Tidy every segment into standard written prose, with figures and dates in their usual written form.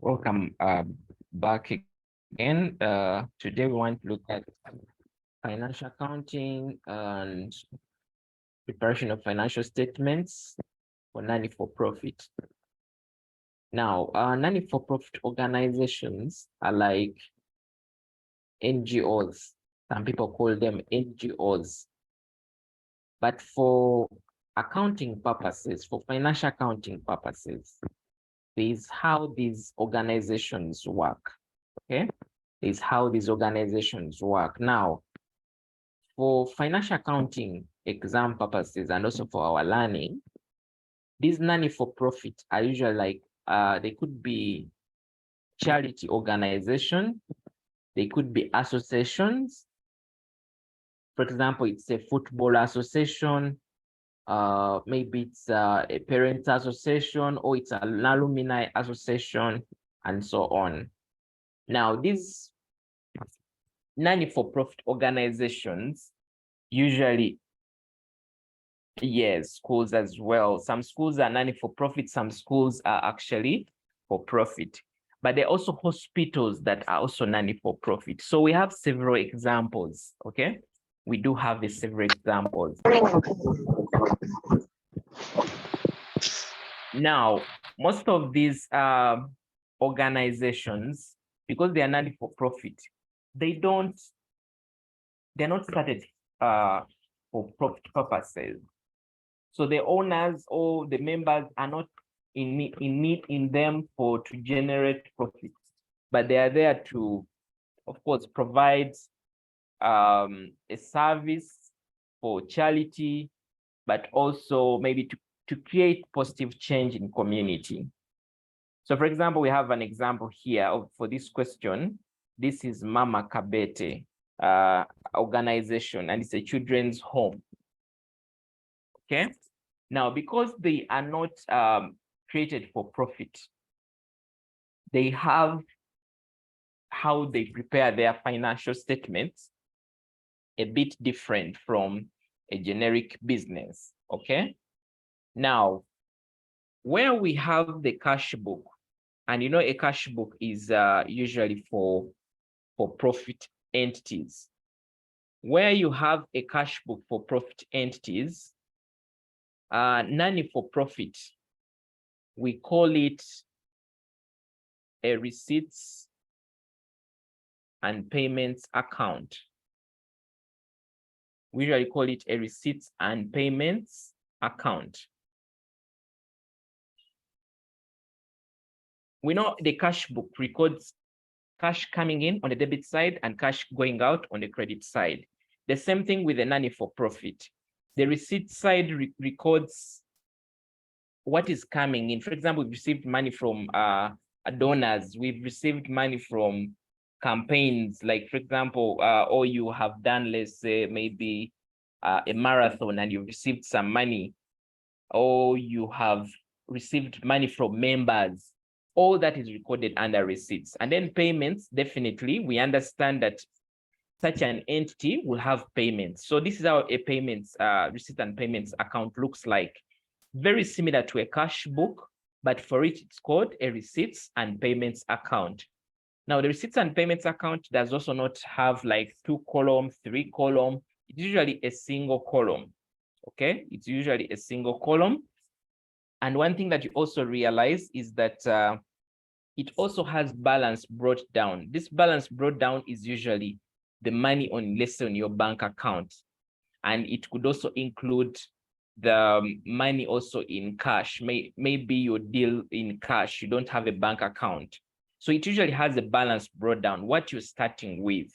Welcome back again. Today we want to look at financial accounting and preparation of financial statements for non-for-profit. Now, non-for-profit organizations are like NGOs. Some people call them NGOs. But for accounting purposes, for financial accounting purposes, is how these organizations work. Okay, is how these organizations work. Now, for financial accounting exam purposes and also for our learning, these non-for-profit are usually like they could be charity organization, they could be associations. For example, it's a football association, maybe it's a parents association, or it's an alumni association, and so on. Now, these non-for-profit organizations usually, yes, schools as well. Some schools are non-for-profit, some schools are actually for profit, but there are also hospitals that are also non-for-profit. So we have several examples, okay? We do have the several examples. Now, most of these organizations, because they are non-for-profit, they're not started for profit purposes. So the owners or the members are not in them to generate profit, but they are there to, of course, provide a service for charity, but also maybe to create positive change in community. So for example, we have an example here for this question. This is Mama Kabete organization, and it's a children's home. Okay. Now, because they are not created for profit, they have how they prepare their financial statements a bit different from a generic business. Okay. Now, where we have the cash book, and you know, a cash book is usually for profit entities. Where you have a cash book for profit entities, non-for-profit, we call it a receipts and payments account. We usually call it a receipts and payments account. We know the cash book records cash coming in on the debit side and cash going out on the credit side. The same thing with the non-for-profit. The receipt side records what is coming in. For example, we've received money from donors. We've received money from campaigns. Like, for example, or you have done, let's say, maybe a marathon and you've received some money, or you have received money from members. All that is recorded under receipts. And then payments, definitely, we understand that such an entity will have payments. So this is how a payments, receipt and payments account looks like. Very similar to a cash book, but for it, it's called a receipts and payments account. Now, the receipts and payments account does also not have like 2 columns, 3 columns. It's usually a single column, okay? It's usually a single column. And one thing that you also realize is that it also has balance brought down. This balance brought down is usually the money on, let's say, on your bank account. And it could also include the money also in cash. Maybe you deal in cash, you don't have a bank account. So it usually has a balance brought down, what you're starting with,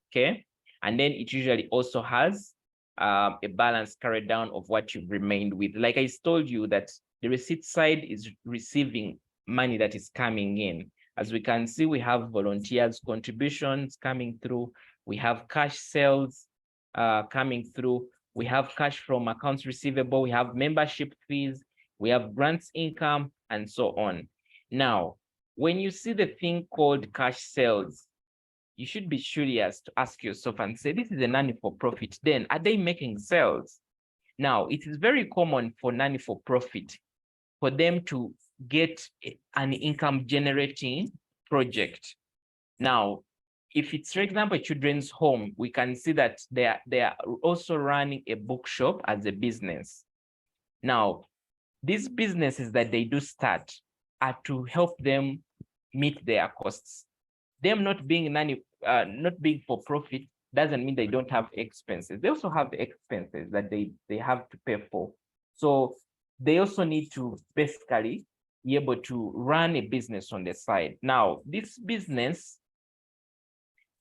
okay? And then it usually also has a balance carried down of what you've remained with. Like I told you that the receipt side is receiving money that is coming in. As we can see, we have volunteers' contributions coming through. We have cash sales coming through. We have cash from accounts receivable. We have membership fees. We have grants income, and so on. Now, when you see the thing called cash sales, you should be curious to ask yourself and say, this is a non-for-profit. Then, are they making sales? Now, it is very common for non-for-profit for them to get an income generating project. Now, if it's, for example, a children's home, we can see that they are also running a bookshop as a business. Now, these businesses that they do start are to help them meet their costs. Them not being for profit doesn't mean they don't have expenses. They also have expenses that they have to pay for. So they also need to basically be able to run a business on the side. Now, this business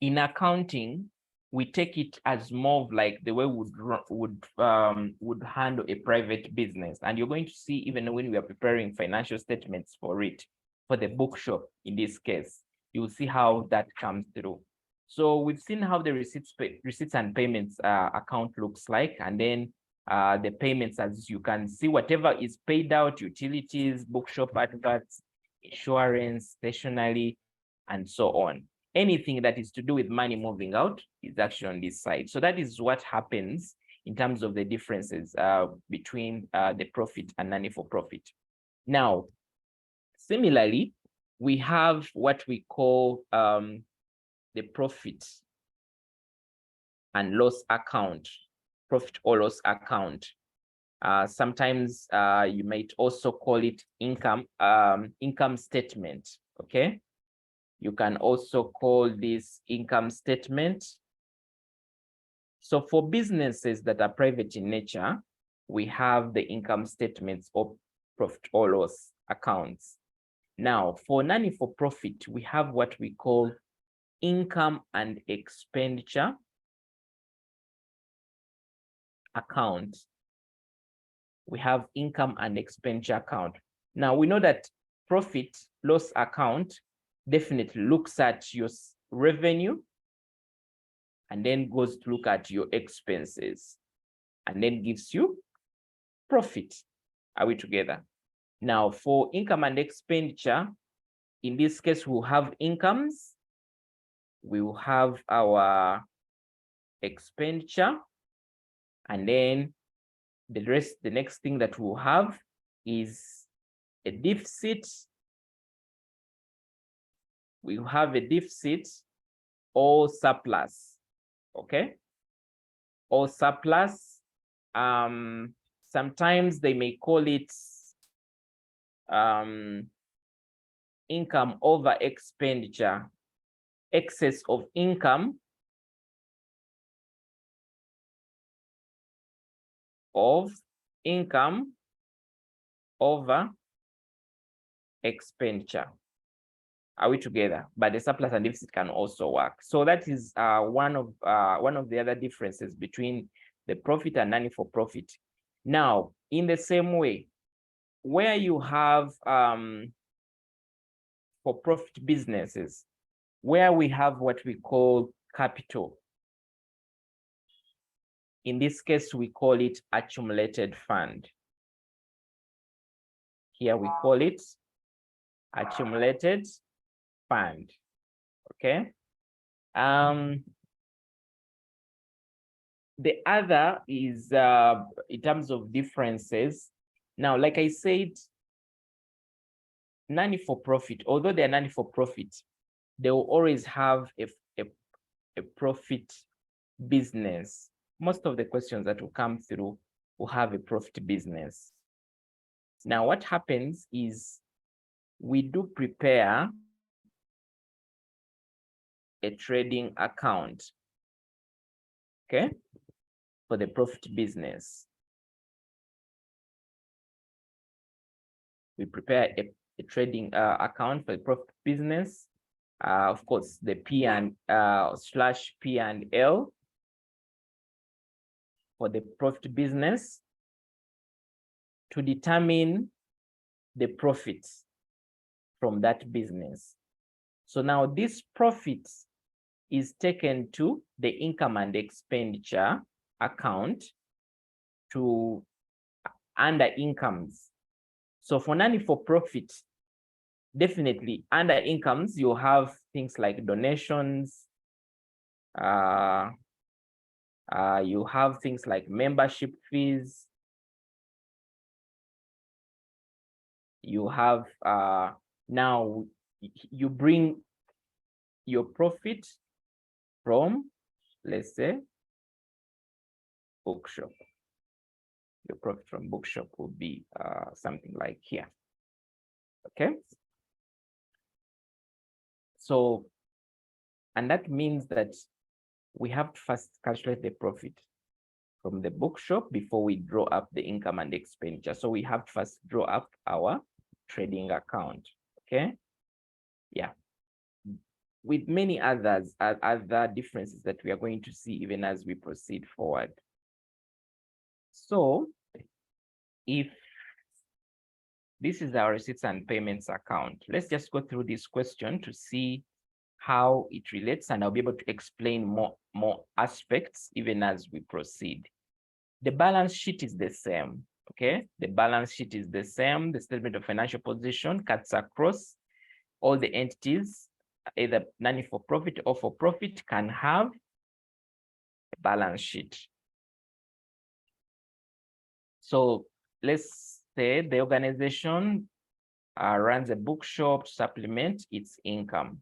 in accounting, we take it as more of like the way would handle a private business. And you're going to see even when we are preparing financial statements for it, for the bookshop in this case, you'll see how that comes through. So we've seen how the receipts and payments account looks like, and then the payments, as you can see, whatever is paid out, utilities, bookshop adverts, insurance, stationery, and so on. Anything that is to do with money moving out is actually on this side. So that is what happens in terms of the differences between the profit and non-for-profit. Now, similarly, we have what we call the profit and loss account, profit or loss account. Sometimes you might also call it income statement, okay? You can also call this income statement. So for businesses that are private in nature, we have the income statements or profit or loss accounts. Now, for non-for-profit, we have what we call income and expenditure account. We have income and expenditure account. Now, we know that profit loss account definitely looks at your revenue and then goes to look at your expenses and then gives you profit. Are we together? Now, for income and expenditure, in this case, we'll have incomes, we will have our expenditure, and then the next thing that we'll have is a deficit. We have a deficit or surplus, okay? Or surplus. Sometimes they may call it income over expenditure, excess of income over expenditure. Are we together? But the surplus and deficit can also work. So that is one of the other differences between the profit and non-for-profit. Now, in the same way, where you have for-profit businesses, where we have what we call capital. In this case, we call it accumulated fund. Here we call it accumulated fund, okay? The other is in terms of differences. Now, like I said, non-for-profit, although they're non-for-profit, they will always have a profit business. Most of the questions that will come through will have a profit business. Now, what happens is we do prepare a trading account, okay, for the profit business. We prepare a trading account for the profit business. Of course, the P and slash P and L for the profit business to determine the profits from that business. So now this profit is taken to the income and expenditure account to under incomes. So for non-for-profit, definitely under incomes, you have things like donations, you have things like membership fees, you have now you bring your profit from, let's say, bookshop. Your profit from bookshop will be something like here. Okay. So, and that means that we have to first calculate the profit from the bookshop before we draw up the income and expenditure. So we have to first draw up our trading account. Okay. Yeah. With many others, other differences that we are going to see even as we proceed forward. So if this is our receipts and payments account, let's just go through this question to see how it relates, and I'll be able to explain more aspects even as we proceed. The balance sheet is the same. Okay, the balance sheet is the same. The statement of financial position cuts across all the entities, either non-for-profit or for-profit, can have a balance sheet. So let's say the organization runs a bookshop to supplement its income.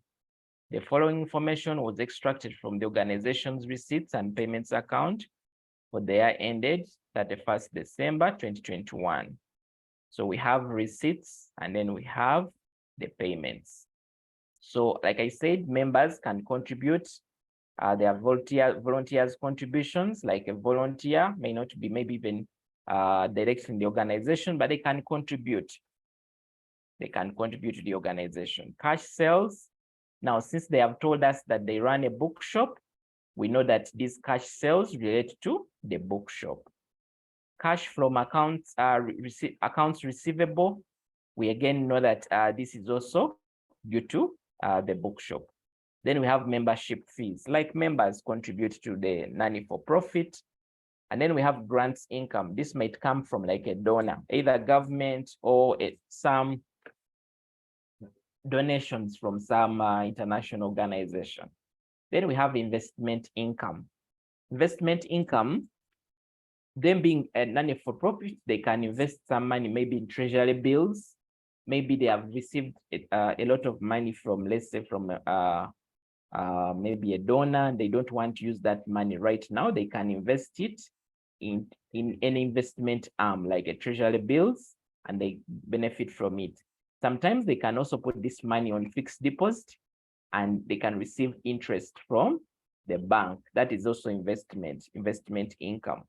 The following information was extracted from the organization's receipts and payments account for the year ended 31st December 2021. So we have receipts and then we have the payments. So like I said, members can contribute their volunteers contributions. Like a volunteer may not be maybe even directly in the organization, but they can contribute. They can contribute to the organization. Cash sales. Now, since they have told us that they run a bookshop, we know that these cash sales relate to the bookshop. Cash from accounts accounts receivable. We again know that this is also due to the bookshop. Then we have membership fees, like members contribute to the non-for-profit. And then we have grants income. This might come from like a donor, either government or some donations from some international organization. Then we have investment income. Investment income, them being a non-for-profit, they can invest some money maybe in treasury bills. Maybe they have received a lot of money from, let's say, from maybe a donor. They don't want to use that money right now. They can invest it in an investment arm like a treasury bills, and they benefit from it. Sometimes they can also put this money on fixed deposit and they can receive interest from the bank. That is also investment income.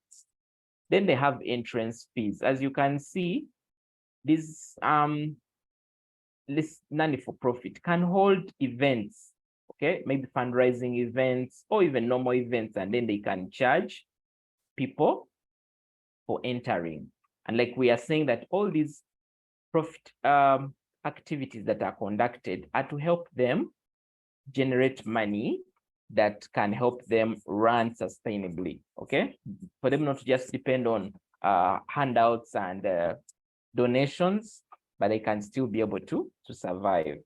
Then they have entrance fees. As you can see, this non-for-profit can hold events, okay, maybe fundraising events or even normal events, and then they can charge people for entering. And like we are saying that all these profit activities that are conducted are to help them generate money that can help them run sustainably, okay? For them not to just depend on handouts and donations, but they can still be able to survive.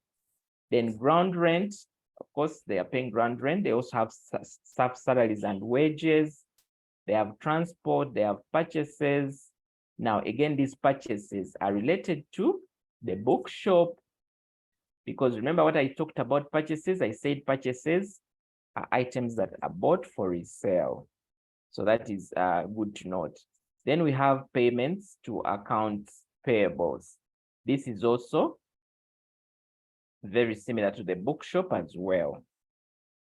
Then ground rent, of course, they are paying ground rent. They also have staff salaries and wages. They have transport, they have purchases. Now, again, these purchases are related to the bookshop, because remember what I talked about purchases? I said purchases are items that are bought for resale. So that is good to note. Then we have payments to accounts payables. This is also very similar to the bookshop as well.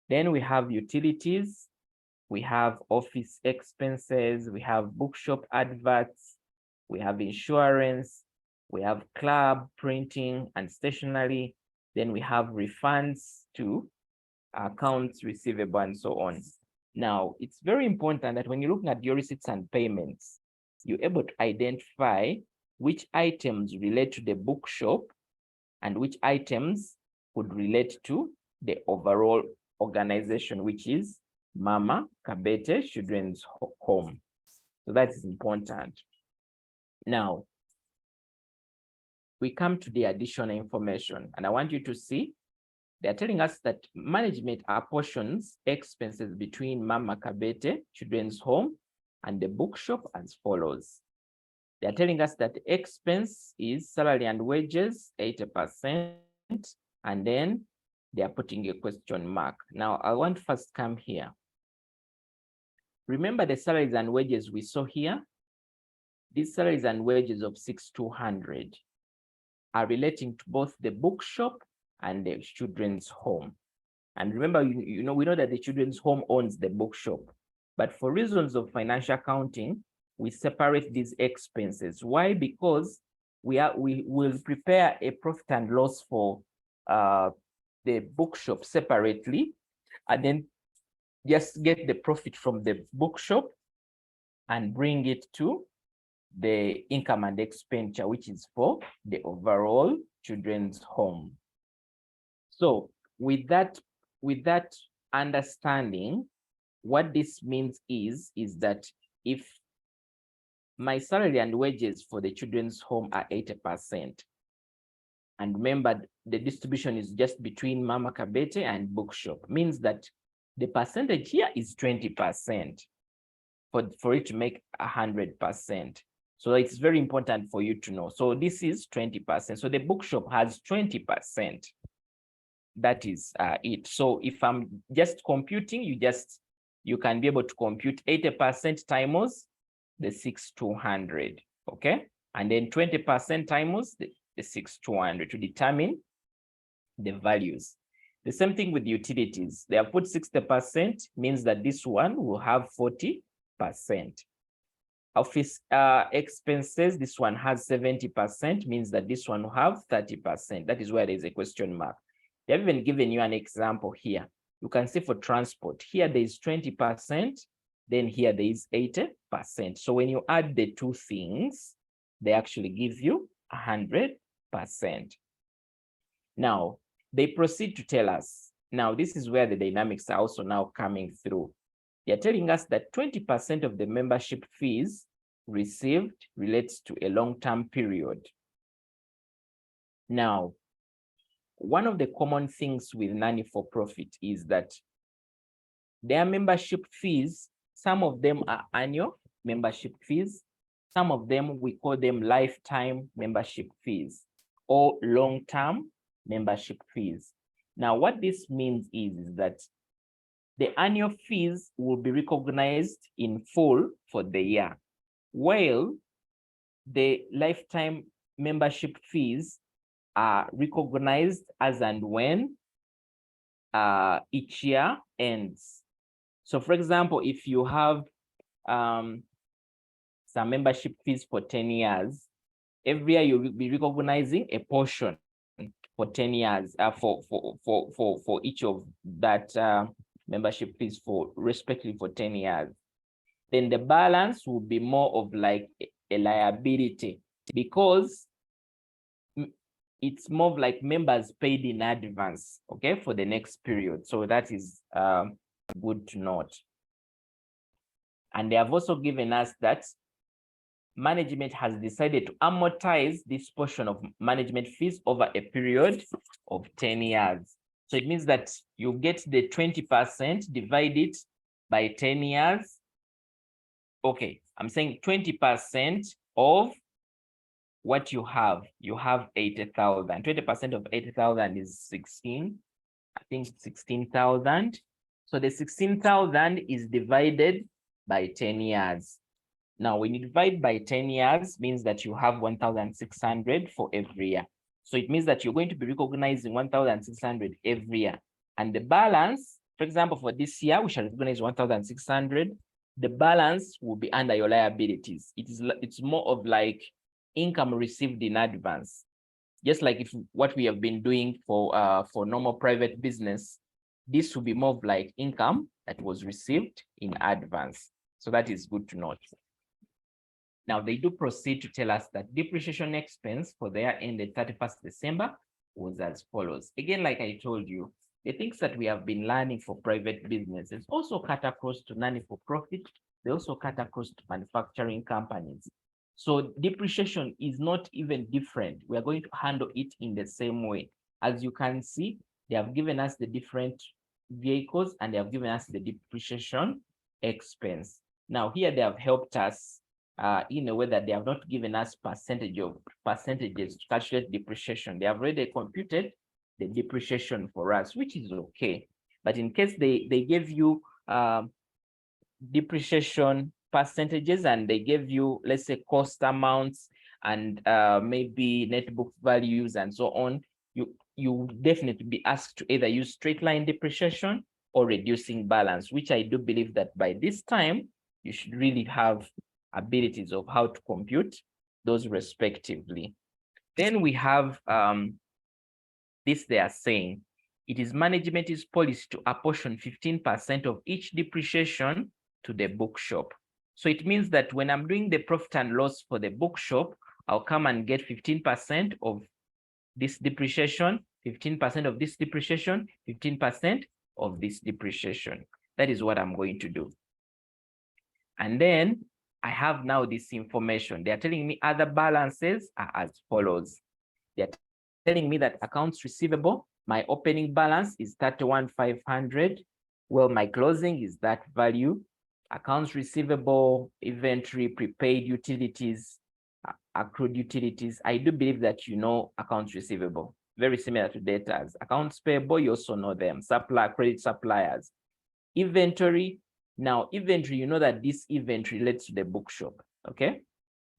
Then we have utilities. We have office expenses. We have bookshop adverts. We have insurance. We have club, printing, and stationery. Then we have refunds to accounts receivable and so on. Now, it's very important that when you're looking at your receipts and payments, you're able to identify which items relate to the bookshop and which items would relate to the overall organization, which is Mama Kabete Children's Home. So that is important. Now, we come to the additional information, and I want you to see they're telling us that management apportions expenses between Mama Kabete Children's Home and the bookshop as follows. They're telling us that the expense is salary and wages, 80%, and then they are putting a question mark. Now, I want to first come here. Remember the salaries and wages we saw here? These salaries and wages of 6,200 are relating to both the bookshop and the children's home. And remember, we know that the children's home owns the bookshop. But for reasons of financial accounting, we separate these expenses. Why? Because we will prepare a profit and loss for the bookshop separately, and then just get the profit from the bookshop and bring it to the income and expenditure, which is for the overall children's home. So with that understanding, what this means is that if my salary and wages for the children's home are 80%, and remember the distribution is just between Mama Kabete and bookshop, means that the percentage here is 20% for it to make 100%. So it's very important for you to know. So this is 20%. So the bookshop has 20%. That is it. So if I'm just computing, you can be able to compute 80% times the 6,200, okay? And then 20% times the 6,200 to determine the values. The same thing with utilities. They have put 60%, means that this one will have 40%. Office expenses, this one has 70%, means that this one will have 30%. That is where there is a question mark. They have even given you an example here. You can see for transport, here there is 20%, then here there is 80%. So when you add the two things, they actually give you 100%. Now, they proceed to tell us, now this is where the dynamics are also now coming through. They're telling us that 20% of the membership fees received relates to a long-term period. Now, one of the common things with non-for-profit is that their membership fees, some of them are annual membership fees, some of them we call them lifetime membership fees or long-term membership fees. Now, what this means is that the annual fees will be recognized in full for the year, while the lifetime membership fees are recognized as and when each year ends. So for example, if you have some membership fees for 10 years, every year you will be recognizing a portion for 10 years for each of that membership fees for respectively for 10 years. Then the balance will be more of like a liability, because it's more of like members paid in advance, okay, for the next period. So that is good to note. And they have also given us that management has decided to amortize this portion of management fees over a period of 10 years. So it means that you get the 20%, divide it by 10 years. Okay, I'm saying 20% of what you have 80,000. 20% of 80,000 is 16, I think 16,000. So the 16,000 is divided by 10 years. Now, when you divide by 10 years, means that you have 1,600 for every year. So it means that you're going to be recognizing 1,600 every year. And the balance, for example, for this year, we shall recognize 1,600. The balance will be under your liabilities. It's more of like income received in advance. Just like if what we have been doing for normal private business, this will be more of like income that was received in advance. So that is good to note. Now, they do proceed to tell us that depreciation expense for the year ended 31st December was as follows. Again, like I told you, the things that we have been learning for private businesses also cut across to non-for-profit. They also cut across to manufacturing companies. So depreciation is not even different. We are going to handle it in the same way. As you can see, they have given us the different vehicles and they have given us the depreciation expense. Now here they have helped us in a way that they have not given us percentages to calculate depreciation. They have already computed the depreciation for us, which is okay. But in case they gave you depreciation percentages and they gave you, let's say, cost amounts and maybe net book values and so on, you definitely be asked to either use straight line depreciation or reducing balance, which I do believe that by this time you should really have abilities of how to compute those respectively. Then we have this, they are saying it is management's policy to apportion 15% of each depreciation to the bookshop. So it means that when I'm doing the profit and loss for the bookshop, I'll come and get 15% of this depreciation, 15% of this depreciation, 15% of this depreciation. That is what I'm going to do. And then I have now this information. They are telling me other balances are as follows. They are telling me that accounts receivable, my opening balance is 31,500. Well, my closing is that value. Accounts receivable, inventory, prepaid utilities, accrued utilities. I do believe that you know accounts receivable, very similar to debtors. Accounts payable, you also know them. Credit suppliers. Inventory. Now, inventory, you know that this inventory relates to the bookshop, okay?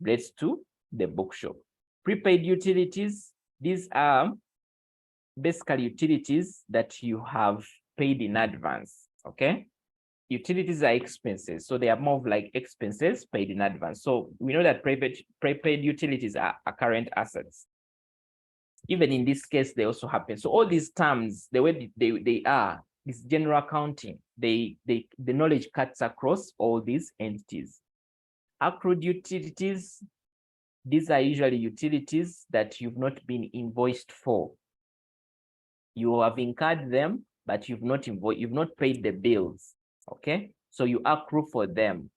Relates to the bookshop. Prepaid utilities, these are basically utilities that you have paid in advance, okay? Utilities are expenses, so they are more of like expenses paid in advance. So we know that prepaid utilities are current assets. Even in this case, they also happen. So all these terms, the way they are, this general accounting, the knowledge cuts across all these entities. Accrued utilities, these are usually utilities that you've not been invoiced for. You have incurred them, but you've not paid the bills. Okay, so you accrue for them.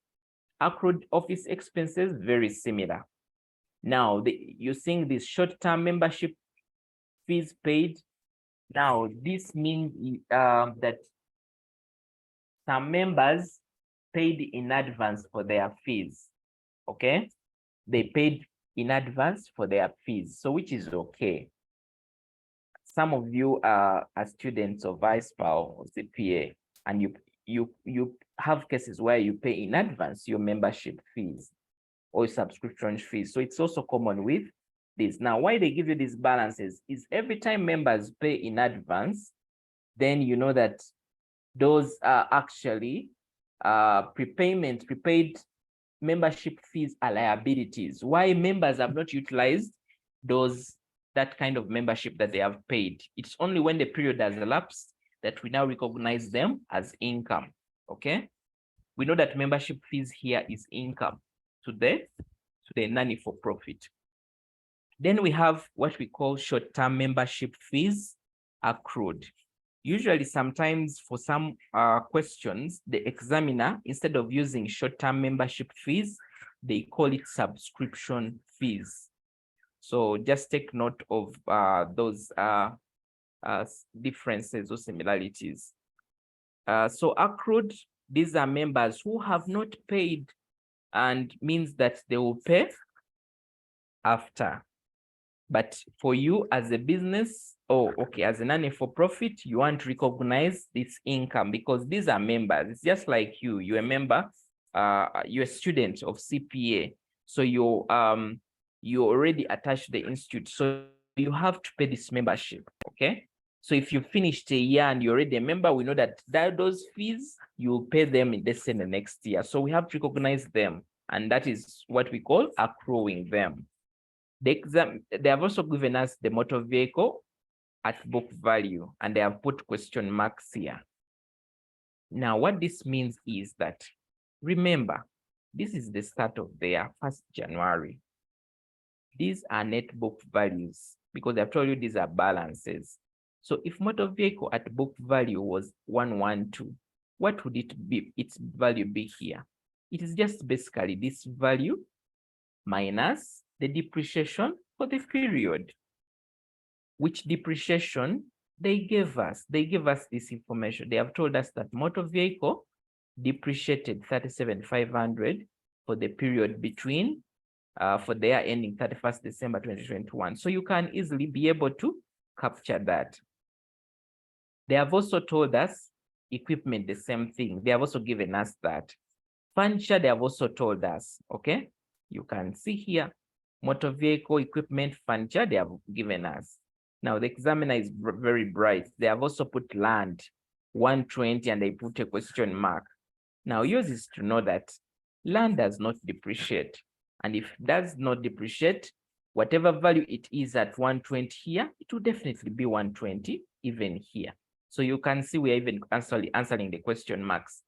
Accrued office expenses, very similar. Now, you're seeing this short-term membership fees paid. Now, this means that some members paid in advance for their fees, okay? They paid in advance for their fees, so which is okay. Some of you are students of ISPA or CPA, and you have cases where you pay in advance your membership fees or subscription fees. So it's also common with this. Now, why they give you these balances is every time members pay in advance, then you know that those are actually prepaid membership fees are liabilities. Why members have not utilized that kind of membership that they have paid. It's only when the period has elapsed that we now recognize them as income, okay? We know that membership fees here is income to the nanny for profit. Then we have what we call short-term membership fees accrued. Usually, sometimes for some questions, the examiner, instead of using short-term membership fees, they call it subscription fees. So just take note of those differences or similarities. So accrued, these are members who have not paid, and means that they will pay after. But for you as a business, as a non-for-profit, you want to recognize this income because these are members. It's just like you're a member, you're a student of CPA. So you already attached to the institute. So you have to pay this membership, okay? So if you finished a year and you're already a member, we know that those fees, you'll pay them in the next year. So we have to recognize them. And that is what we call accruing them. They have also given us the motor vehicle at book value, and they have put question marks here. Now, what this means is that, remember, this is the start of the year, 1st January. These are net book values because I've told you these are balances. So if motor vehicle at book value was 112, what would its value be here? It is just basically this value minus the depreciation for the period. Which depreciation they gave us? They gave us this information. They have told us that motor vehicle depreciated 37,500 for the period between for their ending 31st December 2021. So you can easily be able to capture that. They have also told us equipment, the same thing. They have also given us that. Furniture, they have also told us, okay? You can see here, motor vehicle, equipment, furniture, they have given us. Now, the examiner is very bright. They have also put land, 120, and they put a question mark. Now, yours is to know that land does not depreciate. And if it does not depreciate, whatever value it is at 120 here, it will definitely be 120 even here. So you can see we are even answering the question marks.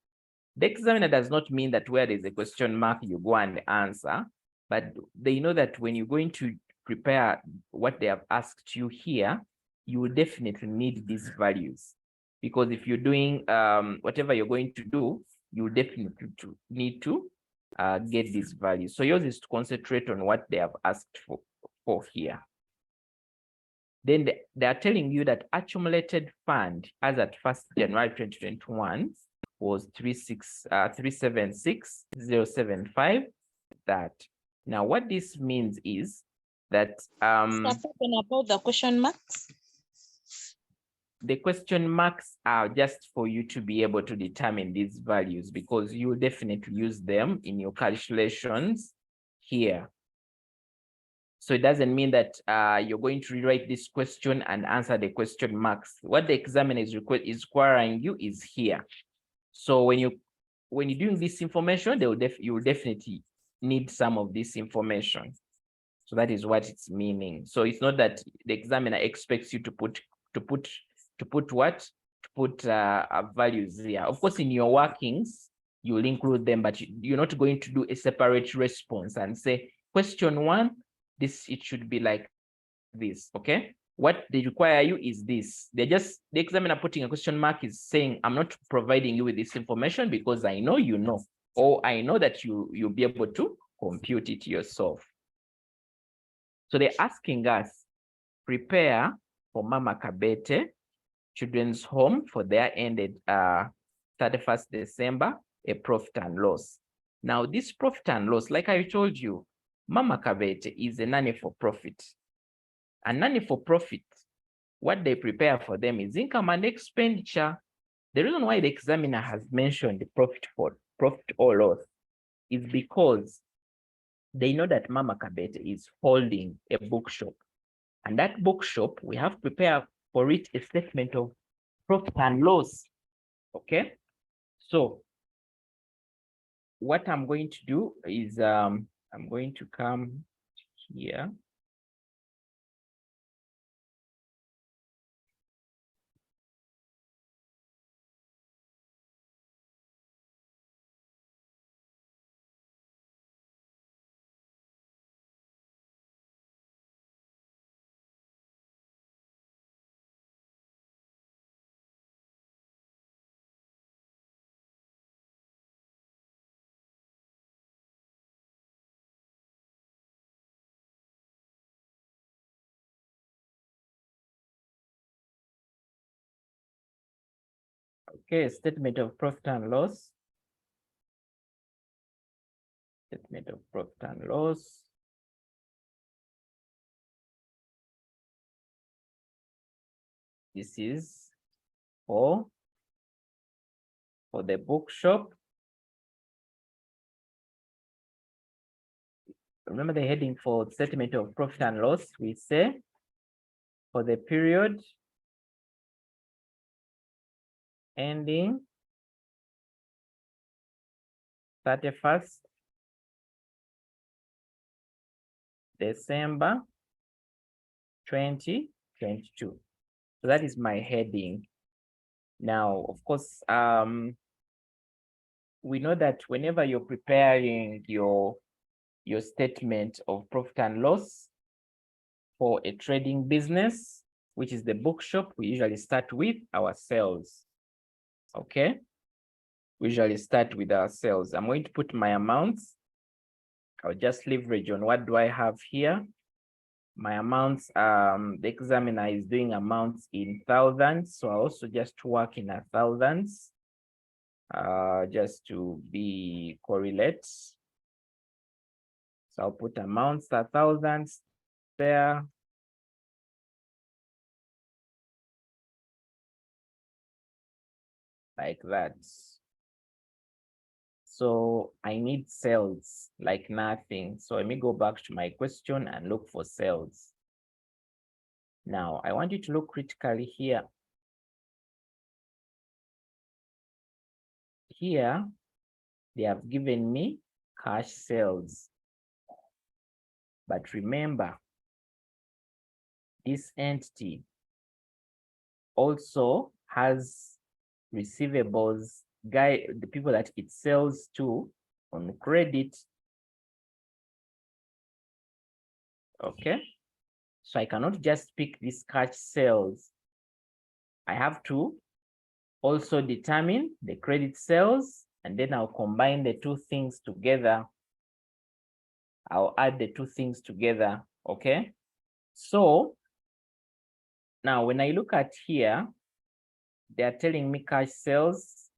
The examiner does not mean that where there's a question mark, you go and answer, but they know that when you're going to prepare what they have asked you here, you will definitely need these values. Because if you're doing whatever you're going to do, you definitely need to get these values. So yours is to concentrate on what they have asked for here. Then they are telling you that accumulated fund as at 1st January 2021 was 376,075. That. Now, what this means is that about the question marks. The question marks are just for you to be able to determine these values, because you will definitely use them in your calculations here. So it doesn't mean that you're going to rewrite this question and answer the question marks. What the examiner is requiring you is here. So when you're doing this information, you will definitely need some of this information. So that is what it's meaning. So it's not that the examiner expects you to put values here. Of course, in your workings, you will include them, but you're not going to do a separate response and say, question 1, it should be like this, okay? What they require you is this. The examiner putting a question mark is saying, I'm not providing you with this information because I know you know, or I know that you'll be able to compute it yourself. So they're asking us, prepare for Mama Kabete Children's Home for their ended 31st December, a profit and loss. Now, this profit and loss, like I told you, Mama Kabete is a nanny for profit. A nanny for profit, what they prepare for them is income and expenditure. The reason why the examiner has mentioned the profit or loss is because they know that Mama Kabete is holding a bookshop. And that bookshop, we have to prepare for it a statement of profit and loss. Okay? So what I'm going to do is I'm going to come here. Okay, statement of profit and loss. Statement of profit and loss. This is for the bookshop. Remember the heading for statement of profit and loss, we say for the period ending 31st December 2022. So that is my heading. Now, of course, we know that whenever you're preparing your statement of profit and loss for a trading business, which is the bookshop, we usually start with our sales. Okay? We usually start with our sales. I'm going to put my amounts. I'll just leverage on what do I have here. My amounts, the examiner is doing amounts in thousands. So I also just work in thousands, just to be correlate. So I'll put amounts are thousands there. Like that. So I need sales like nothing. So let me go back to my question and look for sales. Now I want you to look critically here. Here, they have given me cash sales. But remember, this entity also has receivables, the people that it sells to on credit. Okay, so I cannot just pick this cash sales. I have to also determine the credit sales, and then I'll combine the two things together. I'll add the two things together. Okay, so now when I look at here, they are telling me cash sales.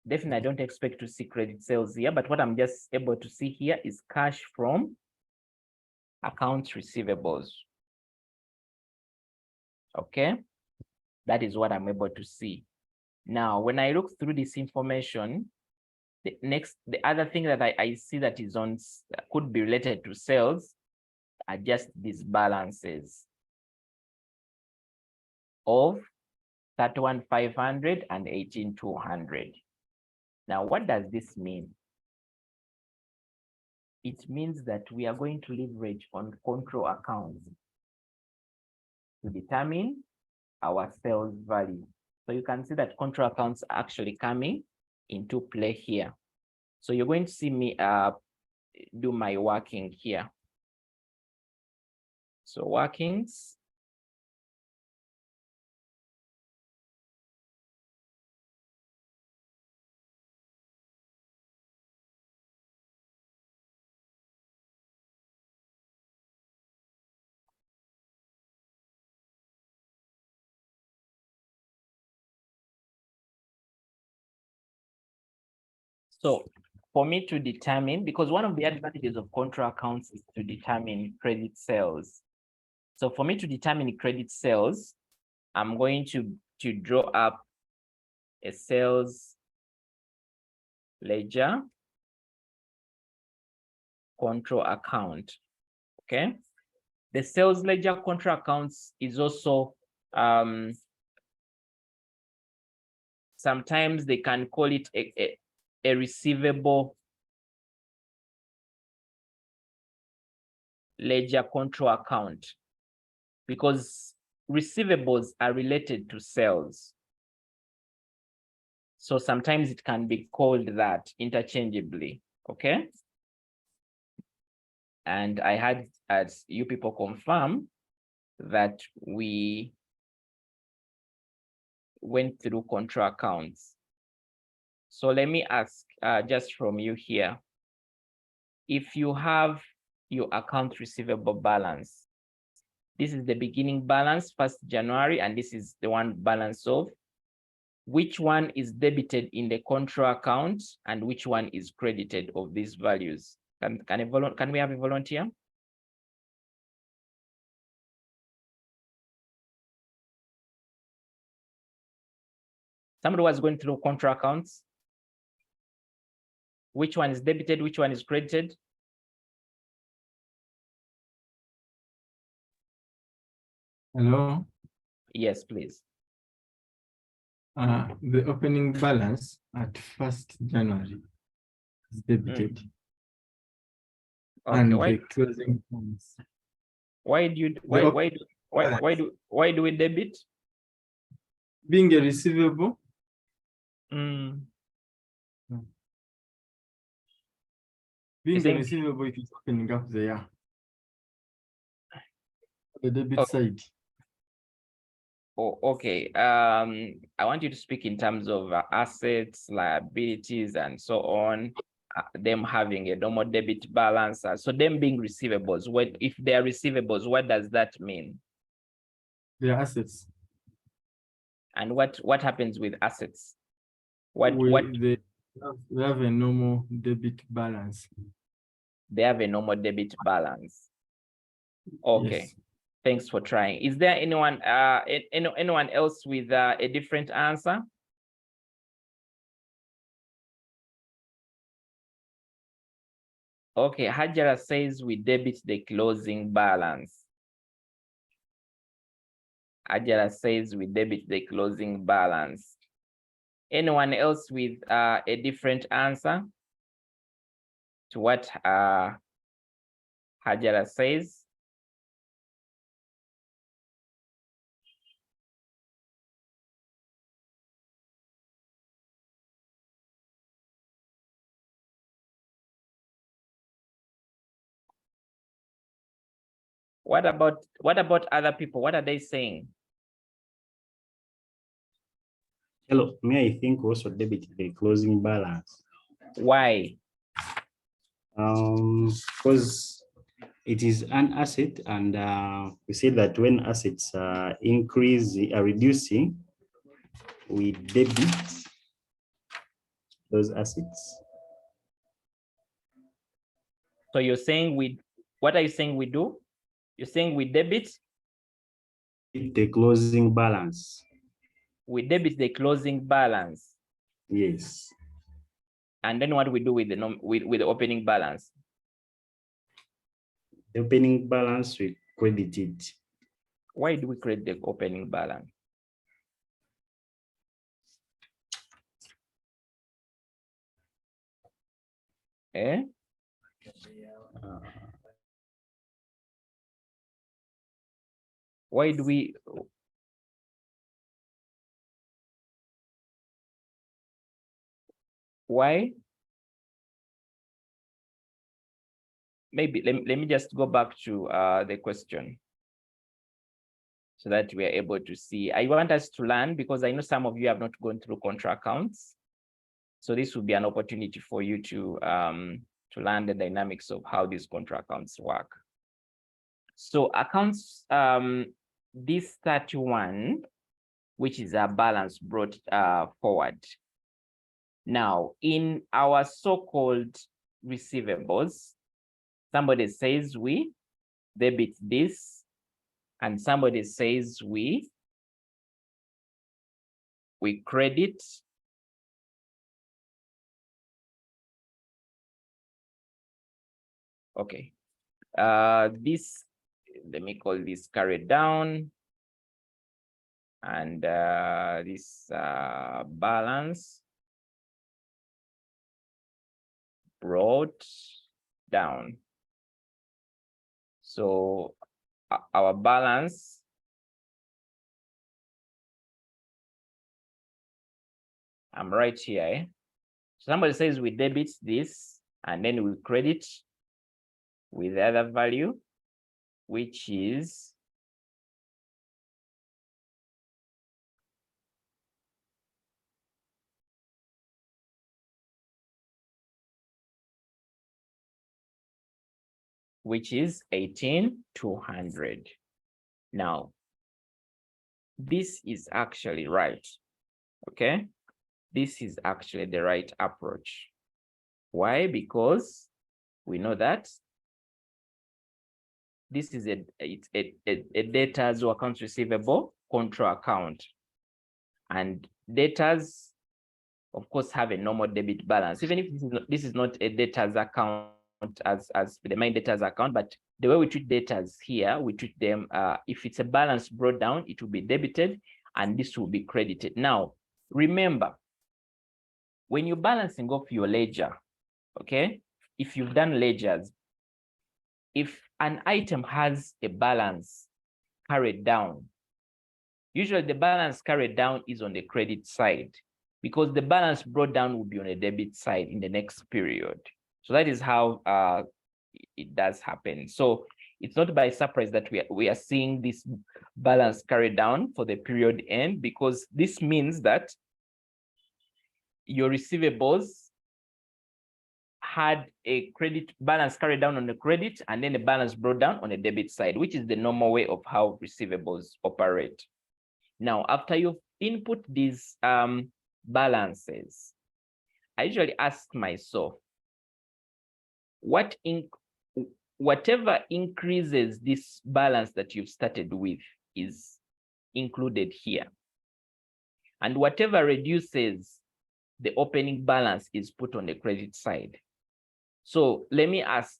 Definitely, I don't expect to see credit sales here, but what I'm just able to see here is cash from accounts receivables. Okay, that is what I'm able to see. Now, when I look through this information, the other thing that I see that is on could be related to sales are just these balances of 31,500 and 18,200. Now, what does this mean? It means that we are going to leverage on control accounts to determine our sales value. So you can see that control accounts are actually coming into play here. So you're going to see me do my working here. So workings. So for me to determine, because one of the advantages of control accounts is to determine credit sales. So for me to determine credit sales, I'm going to draw up a sales ledger control account. Okay. The sales ledger control accounts is also sometimes they can call it a receivable ledger control account, because receivables are related to sales. So sometimes it can be called that interchangeably. Okay. And I had, as you people confirm, that we went through control accounts. So let me ask just from you here, if you have your account receivable balance, this is the beginning balance, 1st January, and this is the one balance of, which one is debited in the control account and which one is credited of these values? Can we have a volunteer? Somebody was going through control accounts. Which one is debited? Which one is credited? Hello. Yes, please. The opening balance at 1st January is debited. Okay, And the closing balance. Why do we debit? Being a receivable. Being a receivable, it is opening up there. The debit side. Oh, okay. I want you to speak in terms of assets, liabilities, and so on. Them having a normal debit balance. So them being receivables. If they are receivables, what does that mean? They are assets. And what happens with assets? The We have a normal debit balance. They have a normal debit balance. Okay. Yes. Thanks for trying. Is there anyone anyone else with a different answer? Okay, Hajara says we debit the closing balance. Hajara says we debit the closing balance. Anyone else with a different answer to what Hajara says? What about other people? What are they saying? Hello, may I think also debit the closing balance? Why? Because it is an asset, and we say that when assets are reducing, we debit those assets. So you're saying what are you saying we do? You're saying we debit? The closing balance. We debit the closing balance. Yes. And then what we do with the opening balance? The opening balance, we credit it. Why do we credit the opening balance? Eh? Why do we? Why? Maybe let me just go back to the question so that we are able to see. I want us to learn because I know some of you have not gone through contra accounts. So this will be an opportunity for you to learn the dynamics of how these contra accounts work. So accounts, this 31, which is a balance brought forward. Now, in our so-called receivables, somebody says we debit this, and somebody says we credit okay. This, let me call this carried down, and this balance brought down. So our balance I'm right here. Eh? Somebody says we debit this, and then we credit with the other value, which is which is 18,200. Now, this is actually right, okay? This is actually the right approach. Why? Because we know that this is a debtors or accounts receivable contra account. And debtors, of course, have a normal debit balance. Even if this is not a debtors account as the main debtors account, but the way we treat debtors here, we treat them, if it's a balance brought down, it will be debited and this will be credited. Now, remember, when you're balancing off your ledger, okay, if you've done ledgers, if an item has a balance carried down, usually the balance carried down is on the credit side because the balance brought down will be on the debit side in the next period. So that is how it does happen. So it's not by surprise that we are seeing this balance carried down for the period end, because this means that your receivables had a credit balance carried down on the credit and then the balance brought down on the debit side, which is the normal way of how receivables operate. Now, after you've input these balances, I usually ask myself, whatever increases this balance that you've started with is included here. And whatever reduces the opening balance is put on the credit side. So let me ask,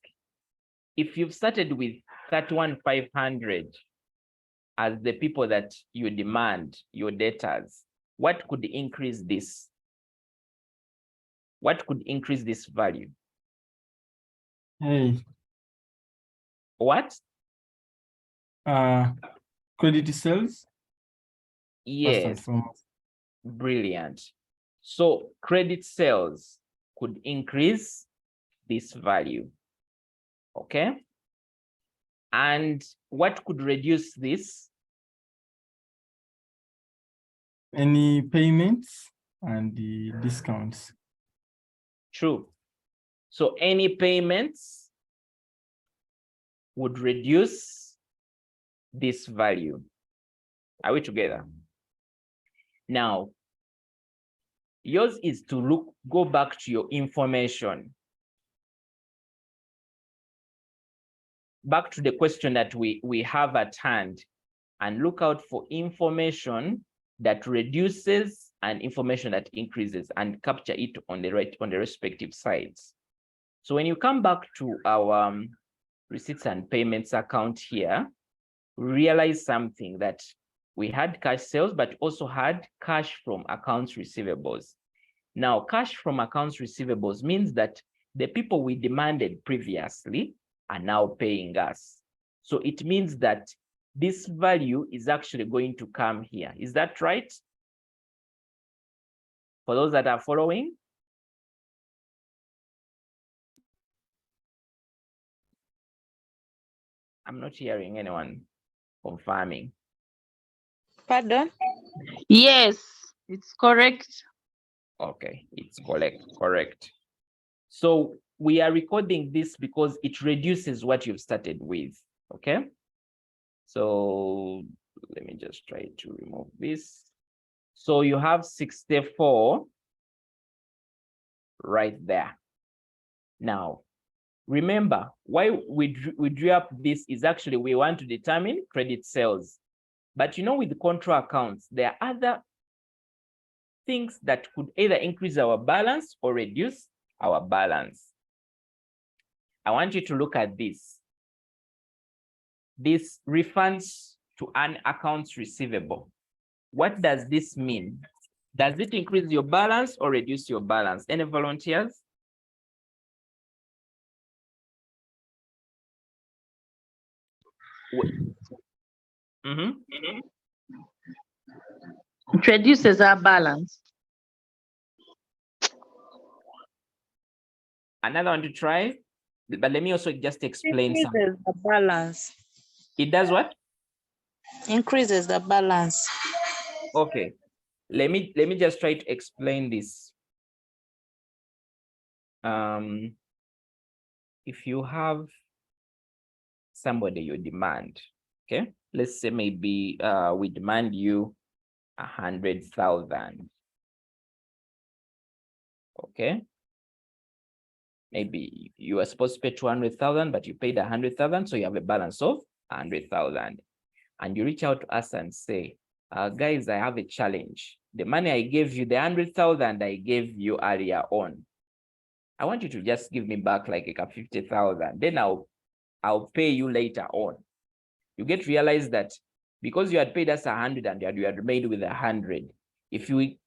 if you've started with 31,500 as the people that you demand, your debtors, what could increase this? What could increase this value? Hey, What? credit sales. First and Yes, foremost. brilliant. So credit sales could increase this value, okay? And what could reduce this? Any payments and the discounts. True. So any payments would reduce this value. Are we together? Now, yours is to go back to your information. Back to the question that we have at hand, and look out for information that reduces and information that increases, and capture it on the respective sides. So when you come back to our receipts and payments account here, realize something, that we had cash sales, but also had cash from accounts receivables. Now, cash from accounts receivables means that the people we demanded previously are now paying us. So it means that this value is actually going to come here. Is that right? For those that are following? I'm not hearing anyone confirming. Pardon? Yes, it's correct. Okay, it's correct. So we are recording this because it reduces what you've started with, okay? So let me just try to remove this. So you have 64 right there. Now, remember, why we drew up this is actually we want to determine credit sales. But you know, with the control accounts, there are other things that could either increase our balance or reduce our balance. I want you to look at this. This refunds to an accounts receivable. What does this mean? Does it increase your balance or reduce your balance? Any volunteers? It reduces our balance. Another one to try, but let me also just explain something. Increases the balance. It does what? Increases the balance. Okay, let me just try to explain this. If you have somebody you demand, okay, let's say maybe we demand you 100,000. Okay, maybe you are supposed to pay 200,000, but you paid 100,000, so you have a balance of 100,000. And you reach out to us and say, guys, I have a challenge. The money I gave you, the 100,000 I gave you earlier on, I want you to just give me back like a 50,000. Then I'll pay you later on. You get to realize that because you had paid us 100 and you had made with 100, if we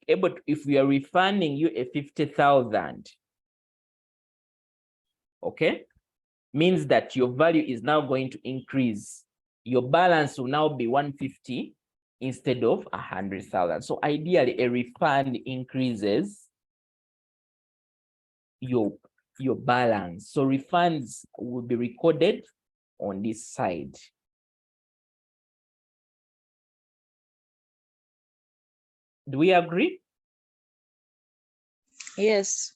are refunding you a 50,000, okay, means that your value is now going to increase. Your balance will now be 150 instead of 100,000. So ideally, a refund increases your balance. So refunds will be recorded on this side. Do we agree? Yes.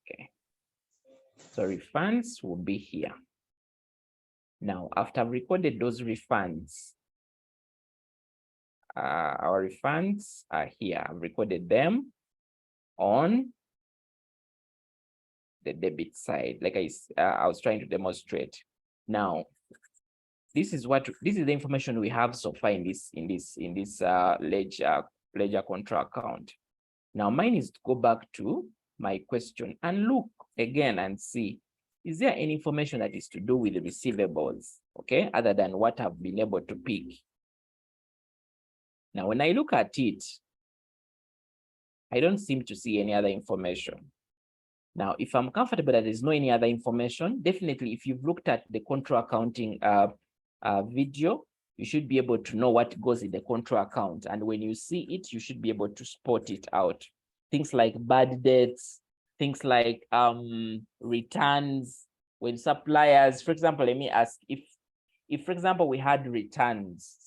Okay. So refunds will be here. Now, after I've recorded those refunds, our refunds are here. I've recorded them on the debit side, like I was trying to demonstrate. Now, this is the information we have so far in this ledger control account. Now, mine is to go back to my question and look again and see, is there any information that is to do with the receivables, okay, other than what I've been able to pick? Now, when I look at it, I don't seem to see any other information. Now, if I'm comfortable that there's no any other information, definitely if you've looked at the control accounting video, you should be able to know what goes in the control account. And when you see it, you should be able to spot it out. Things like bad debts, things like returns, when suppliers, for example, let me ask, if for example, we had returns,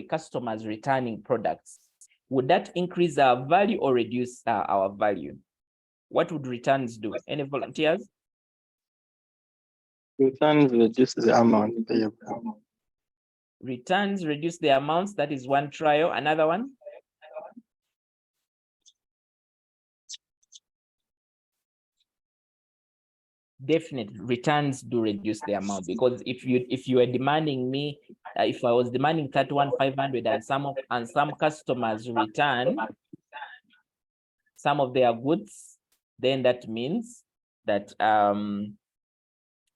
customers returning products, would that increase our value or reduce our value? What would returns do? Any volunteers? Returns reduce the amount payable. Returns reduce the amounts. That is one trial. Another one? Definitely, returns do reduce the amount, because if you are demanding me, if I was demanding 31,500 and some customers return some of their goods, then that means that I'm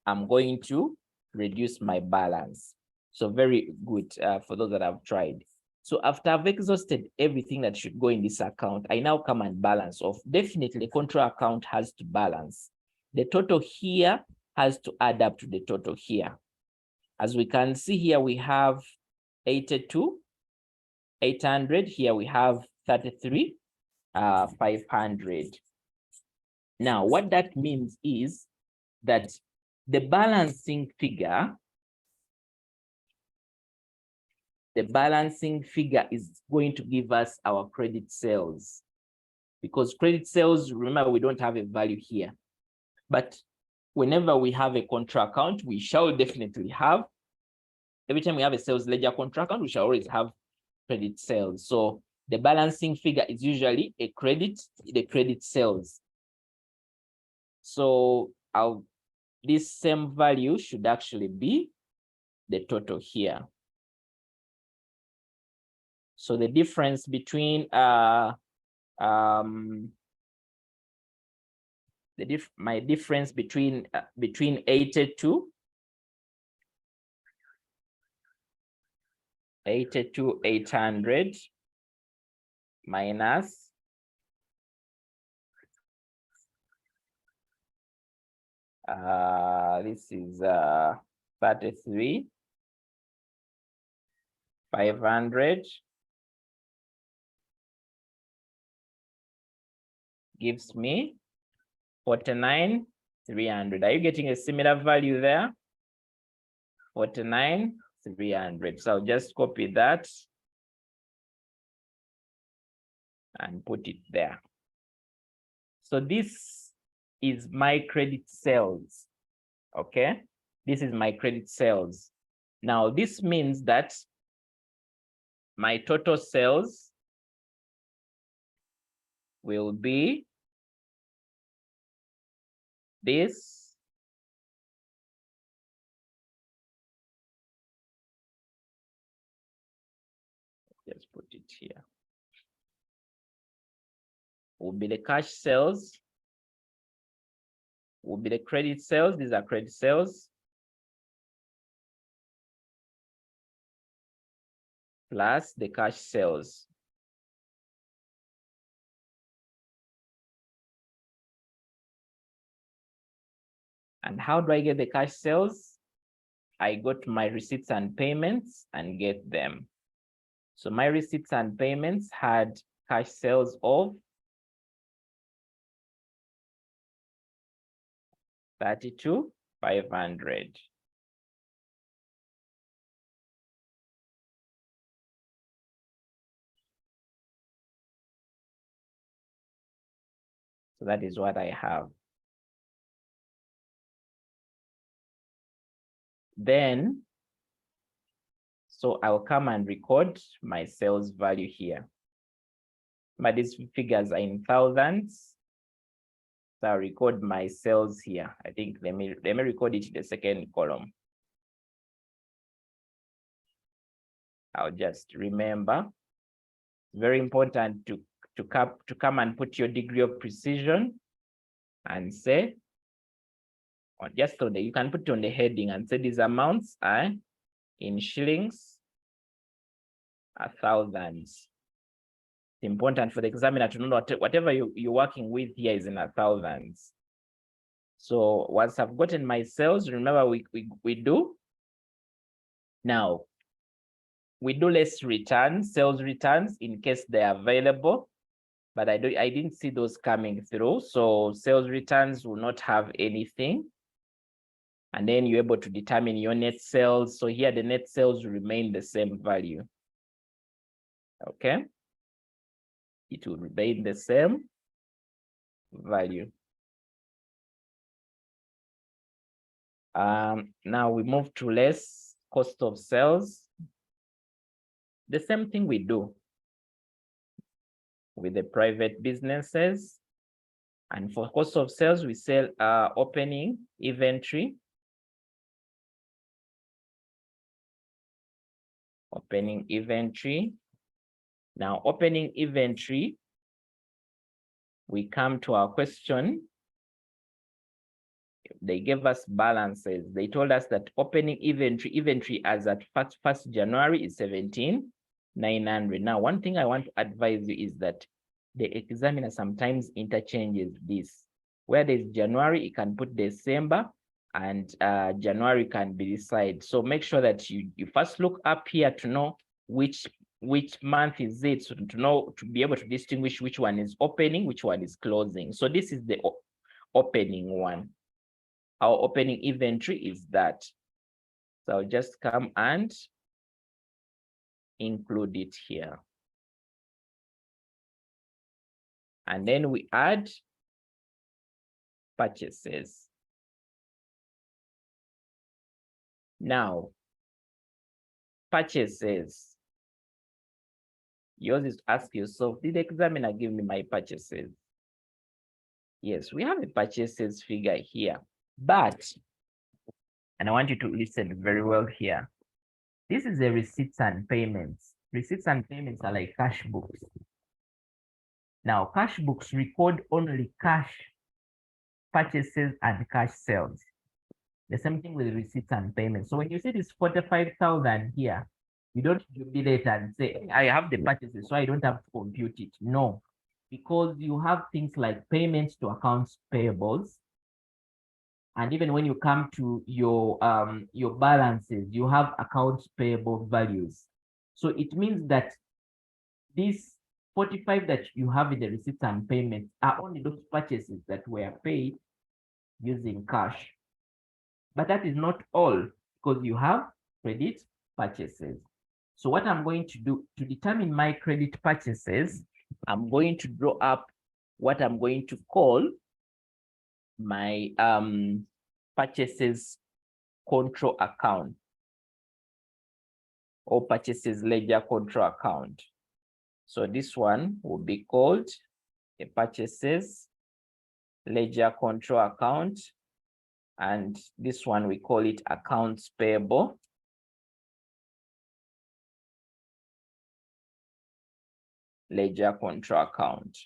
going to reduce my balance. So very good for those that have tried. So after I've exhausted everything that should go in this account, I now come and balance off. Definitely the control account has to balance. The total here has to add up to the total here. As we can see here, we have 82,800. Here we have 33,500. Now, what that means is that the balancing figure is going to give us our credit sales, because credit sales, remember, we don't have a value here. But whenever we have a control account, we shall definitely have, every time we have a sales ledger control account, we shall always have credit sales. So the balancing figure is usually the credit sales. So this same value should actually be the total here. So the difference between my difference between 82,800 minus this is 33,500 gives me 49,300. Are you getting a similar value there? 49,300. So I'll just copy that and put it there. So this is my credit sales. Okay, this is my credit sales. Now this means that my total sales will be this just put it here, will be the cash sales, will be the credit sales. These are credit sales plus the cash sales. And how do I get the cash sales? I go to my receipts and payments and get them. So my receipts and payments had cash sales of 32,500. So that is what I have. Then, so I'll come and record my sales value here. But these figures are in thousands. So I'll record my sales here. I think let me record it in the second column. I'll just remember. Very important to come and put your degree of precision and say, or just on the, you can put it on the heading and say these amounts are in shillings, thousands. It's important for the examiner to know that whatever you're working with here is in thousands. So once I've gotten my sales, remember we do now. We do less returns, sales returns in case they're available, but I didn't see those coming through. So sales returns will not have anything. And then you're able to determine your net sales. So here the net sales remain the same value. Okay. It will remain the same value. Now we move to less cost of sales. The same thing we do with the private businesses. And for cost of sales, we sell opening inventory. Opening inventory. Now, opening inventory, we come to our question. They gave us balances. They told us that opening inventory as at 1st January is 17,900. Now, one thing I want to advise you is that the examiner sometimes interchanges this. Where there's January, it can put December, and January can be this side. So make sure that you first look up here to know which month is it, so to be able to distinguish which one is opening, which one is closing. So this is the opening one. Our opening inventory is that. So I'll just come and include it here. And then we add purchases. Now, purchases. Yours is to ask yourself, did the examiner give me my purchases? Yes, we have a purchases figure here, but, and I want you to listen very well here. This is the receipts and payments. Receipts and payments are like cash books. Now, cash books record only cash purchases and cash sales. The same thing with receipts and payments. So when you see this 45,000 here, you don't jubilate and say, I have the purchases, so I don't have to compute it. No, because you have things like payments to accounts payables. And even when you come to your balances, you have accounts payable values. So it means that this 45 that you have in the receipts and payments are only those purchases that were paid using cash. But that is not all, because you have credit purchases. So what I'm going to do to determine my credit purchases, I'm going to draw up what I'm going to call my purchases control account, or purchases ledger control account. So this one will be called a purchases ledger control account, and this one we call it accounts payable ledger control account.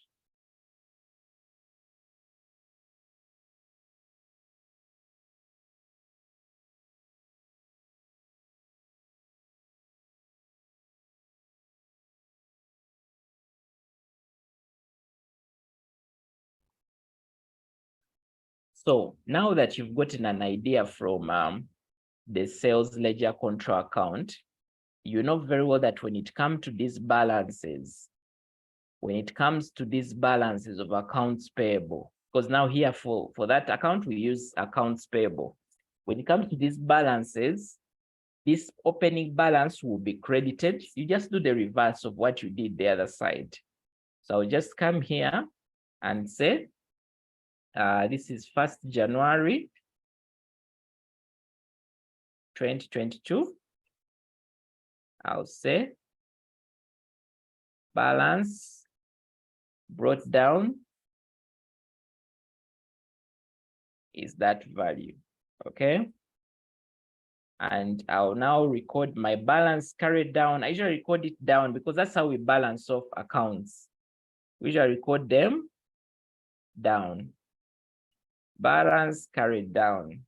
So now that you've gotten an idea from the sales ledger control account, you know very well that when it comes to these balances, of accounts payable, because now here for that account, we use accounts payable. When it comes to these balances, this opening balance will be credited. You just do the reverse of what you did the other side. So I'll just come here and say, this is 1st January 2022. I'll say balance brought down is that value, okay? And I'll now record my balance carried down. I usually record it down because that's how we balance off accounts. We usually record them down. Balance carried down.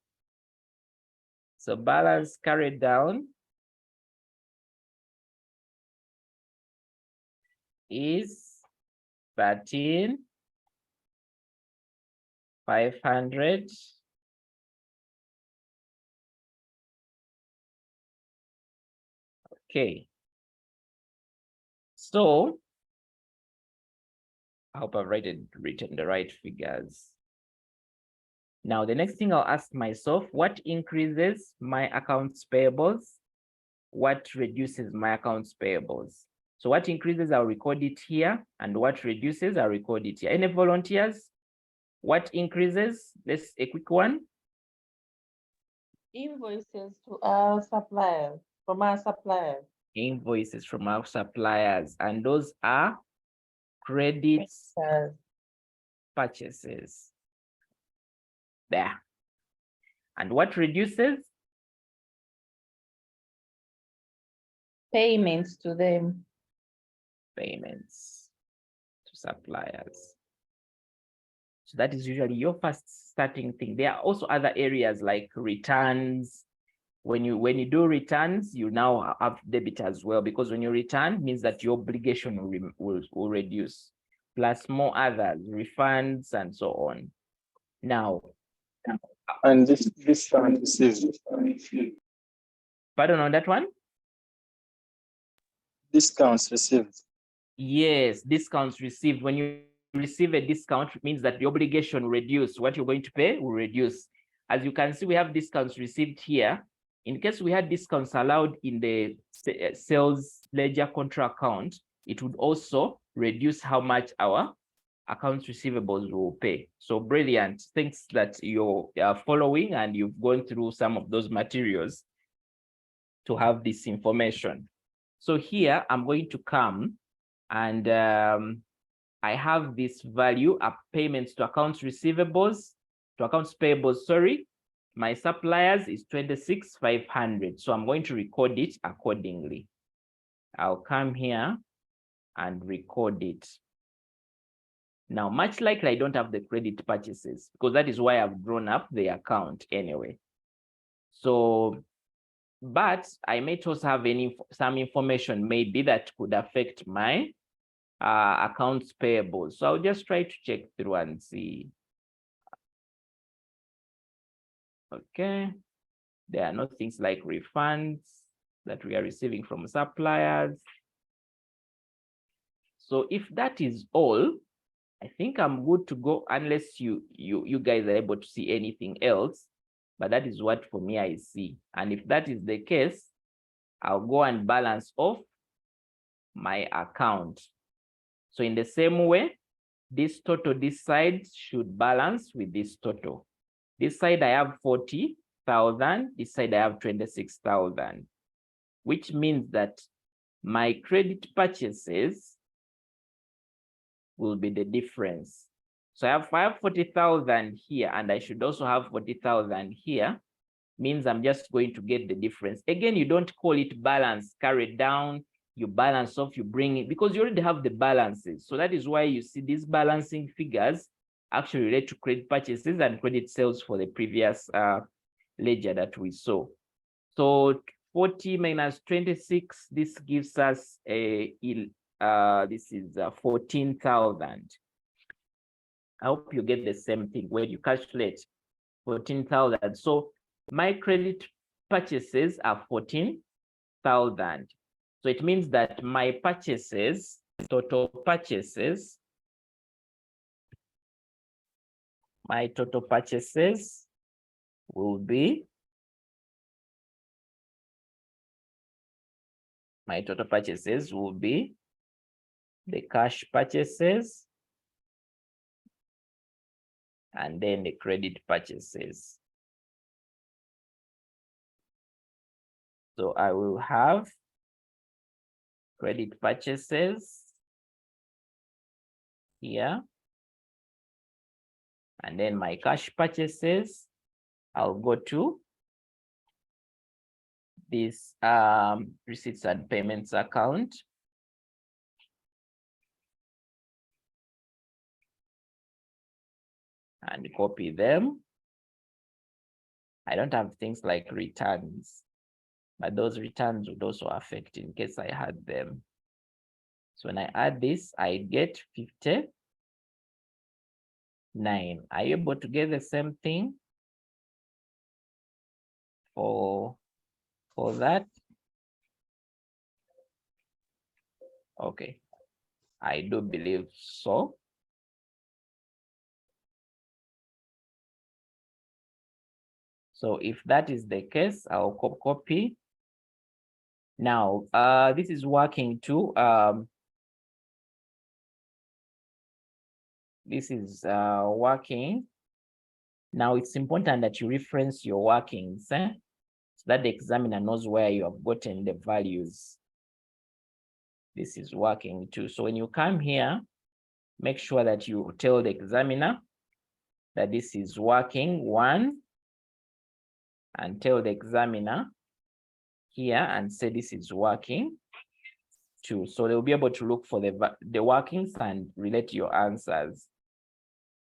So balance carried down is 13,500. Okay. So I hope I've written the right figures. Now, the next thing I'll ask myself, what increases my accounts payables? What reduces my accounts payables? So what increases, I'll record it here, and what reduces, I'll record it here. Any volunteers? What increases? Let's a quick one. Invoices to our suppliers, from our suppliers. Invoices from our suppliers, and those are credits purchases. There. And what reduces? Payments to them. Payments to suppliers. So that is usually your first starting thing. There are also other areas like returns. When you do returns, you now have debit as well, because when you return means that your obligation will reduce, plus more others, refunds and so on. Now, And this discount received. pardon on that one? Discounts received. Yes, discounts received. When you receive a discount, it means that the obligation will reduce. What you're going to pay will reduce. As you can see, we have discounts received here. In case we had discounts allowed in the sales ledger contra account, it would also reduce how much our accounts receivables will pay. So brilliant. Thanks that you're following and you've gone through some of those materials to have this information. So here I'm going to come and I have this value of payments to accounts receivables, to accounts payables, sorry. My suppliers is 26,500. So I'm going to record it accordingly. I'll come here and record it. Now, much likely I don't have the credit purchases because that is why I've drawn up the account anyway. So, but I may also have some information maybe that could affect my accounts payable. So I'll just try to check through and see. Okay. There are no things like refunds that we are receiving from suppliers. So if that is all, I think I'm good to go unless you guys are able to see anything else. But that is what for me I see. And if that is the case, I'll go and balance off my account. So in the same way, this total, this side should balance with this total. This side I have 40,000, this side I have 26,000, which means that my credit purchases will be the difference. So I have 40,000 here, and I should also have 40,000 here, means I'm just going to get the difference. Again, you don't call it balance carried down, you balance off, you bring it, because you already have the balances. So that is why you see these balancing figures actually relate to credit purchases and credit sales for the previous ledger that we saw. So 40 minus 26, this gives us a this is 14,000. I hope you get the same thing when you calculate 14,000. So my credit purchases are 14,000. So it means that my purchases, total purchases, my total purchases will be, the cash purchases and then the credit purchases. So I will have credit purchases here, And then my cash purchases, I'll go to this receipts and payments account. And copy them. I don't have things like returns, but those returns would also affect in case I had them. So when I add this, I get 59. Are you able to get the same thing for that? Okay, I do believe so. So if that is the case, I'll copy. Now, this is working too. This is working. Now it's important that you reference your workings, so that the examiner knows where you have gotten the values. This is working too. So when you come here, make sure that you tell the examiner that this is working, 1, and tell the examiner here and say this is working, 2. So they'll be able to look for the workings and relate your answers.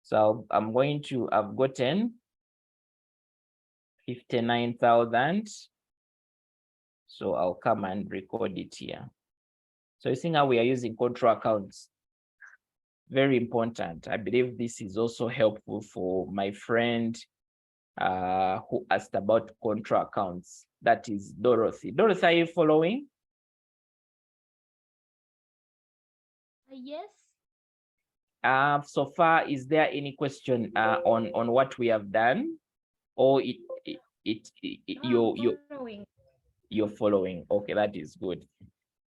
So I'm going to have gotten 59,000. So I'll come and record it here. So you see how we are using control accounts. Very important. I believe this is also helpful for my friend who asked about control accounts. That is Dorothy. Dorothy, are you following? Yes. So far, is there any question on what we have done, or you're following? Okay, that is good.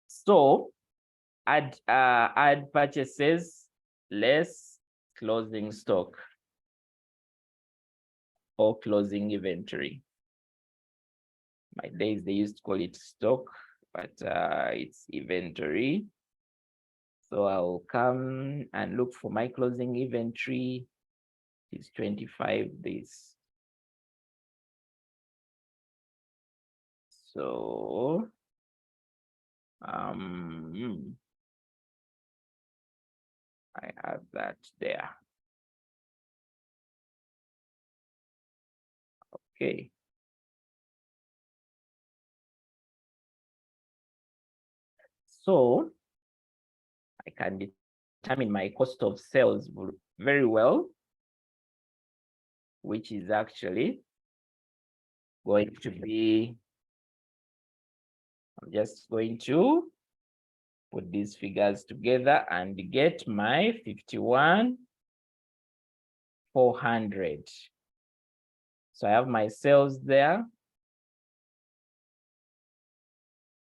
So add purchases less closing stock or closing inventory. My days they used to call it stock, but it's inventory. So I'll come and look for my closing inventory. It's 25 days. So I have that there. Okay. So I can determine my cost of sales very well, which is actually going to be, I'm just going to put these figures together and get my 51,400. So I have my sales there.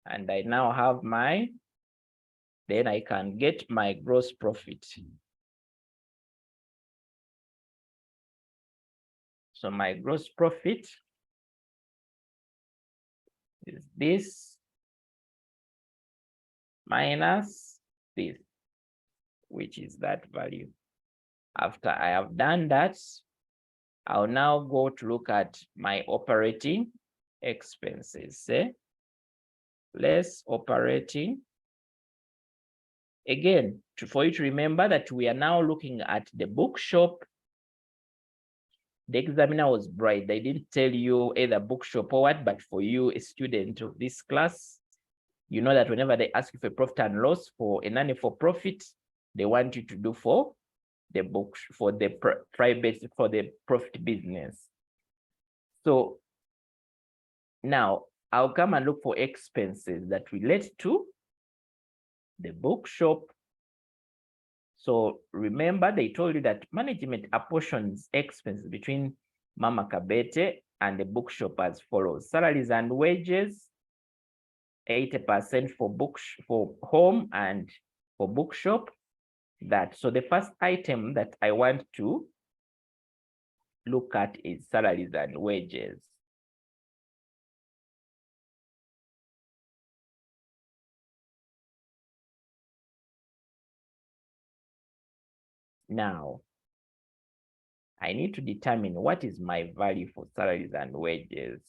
And I now have then I can get my gross profit. So my gross profit is this minus this, which is that value. After I have done that, I'll now go to look at my operating expenses. Less operating. Again, for you to remember that we are now looking at the bookshop. The examiner was bright. They didn't tell you either bookshop or what, but for you, a student of this class, you know that whenever they ask you for profit and loss for a non-for-profit, they want you to do for the book, for the profit business. So now I'll come and look for expenses that relate to the bookshop. So remember, they told you that management apportions expenses between Mama Kabete and the bookshop as follows: salaries and wages, 80% for home and for bookshop. So the first item that I want to look at is salaries and wages. Now, I need to determine what is my value for salaries and wages.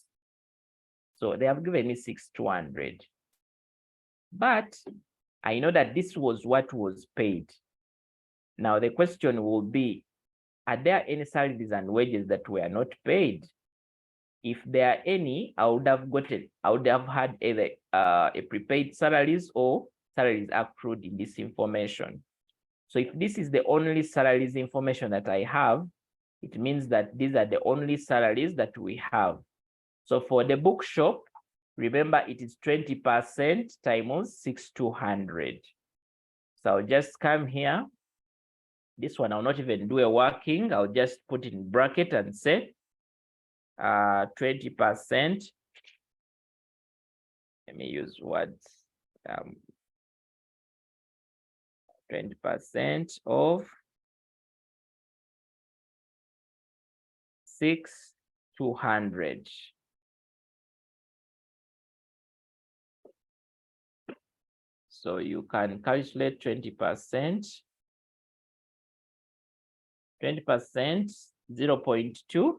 So they have given me 6,200. But I know that this was what was paid. Now the question will be, are there any salaries and wages that were not paid? If there are any, I would have had either a prepaid salaries or salaries accrued in this information. So if this is the only salaries information that I have, it means that these are the only salaries that we have. So for the bookshop, remember it is 20% times 6,200. So I'll just come here. This one, I'll not even do a working. I'll just put in bracket and say 20%. Let me use words. 20% of 6,200. So you can calculate 20%. 20%, 0.2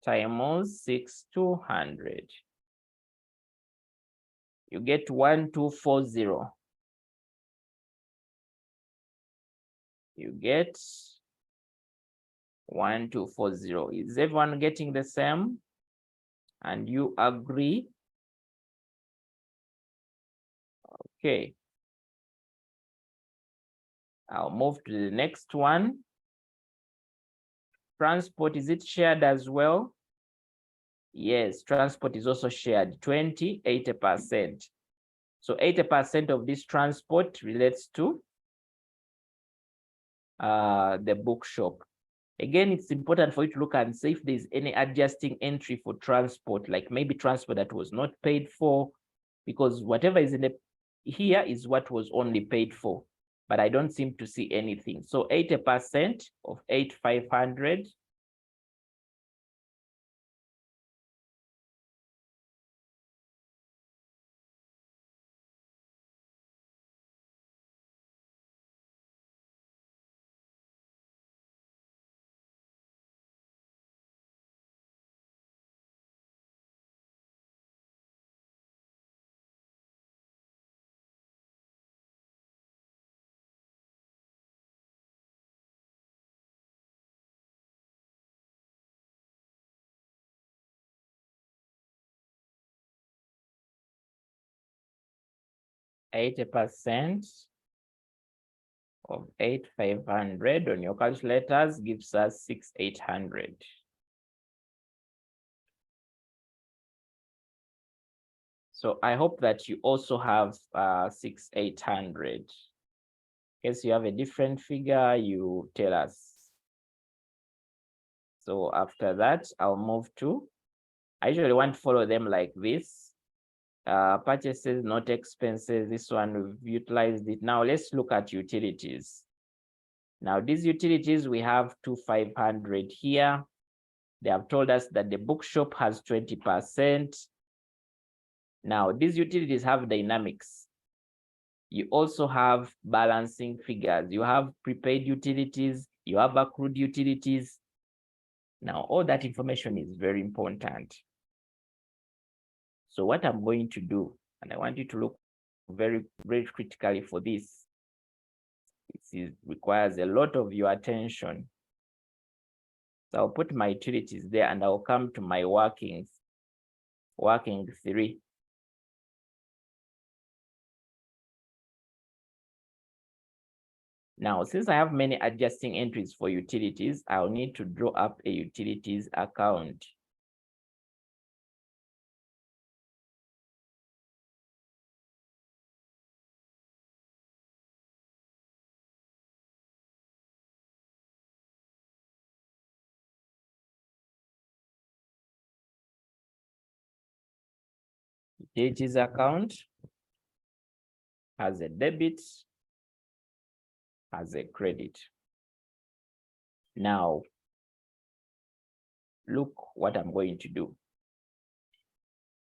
times 6,200. You get 1,240. You get 1,240. Is everyone getting the same? And you agree? Okay. I'll move to the next one. Transport, is it shared as well? Yes, transport is also shared, 80%. So 80% of this transport relates to the bookshop. Again, it's important for you to look and see if there's any adjusting entry for transport, like maybe transport that was not paid for, because whatever is in the here is what was only paid for, but I don't seem to see anything. So 80% of 8,500 . %, of 8,500 on your calculators gives us 6,800. So I hope that you also have 6,800. In case you have a different figure, you tell us. So after that, I'll move to, I usually want to follow them like this. Purchases, not expenses. This one we've utilized it. Now let's look at utilities. Now these utilities, we have 2,500 here. They have told us that the bookshop has 20%. Now these utilities have dynamics. You also have balancing figures. You have prepaid utilities, you have accrued utilities. Now all that information is very important. So what I'm going to do, and I want you to look very, very critically for this. It requires a lot of your attention. So I'll put my utilities there and I'll come to my workings, working 3. Now, since I have many adjusting entries for utilities, I'll need to draw up a utilities account. Utilities account has a debit, has a credit. Now, look what I'm going to do.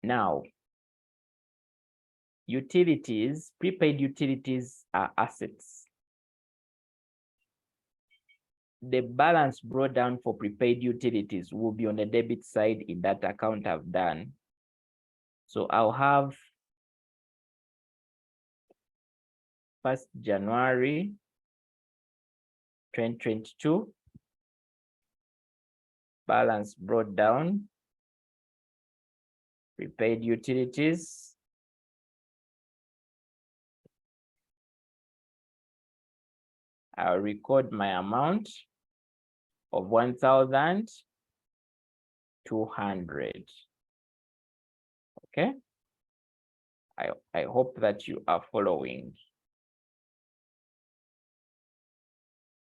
Now, utilities, prepaid utilities are assets. the balance brought down for prepaid utilities will be on the debit side in that account I've done. So I'll have 1st January 2022, balance brought down, prepaid utilities, I'll record my amount of 1,200. Okay. I hope that you are following.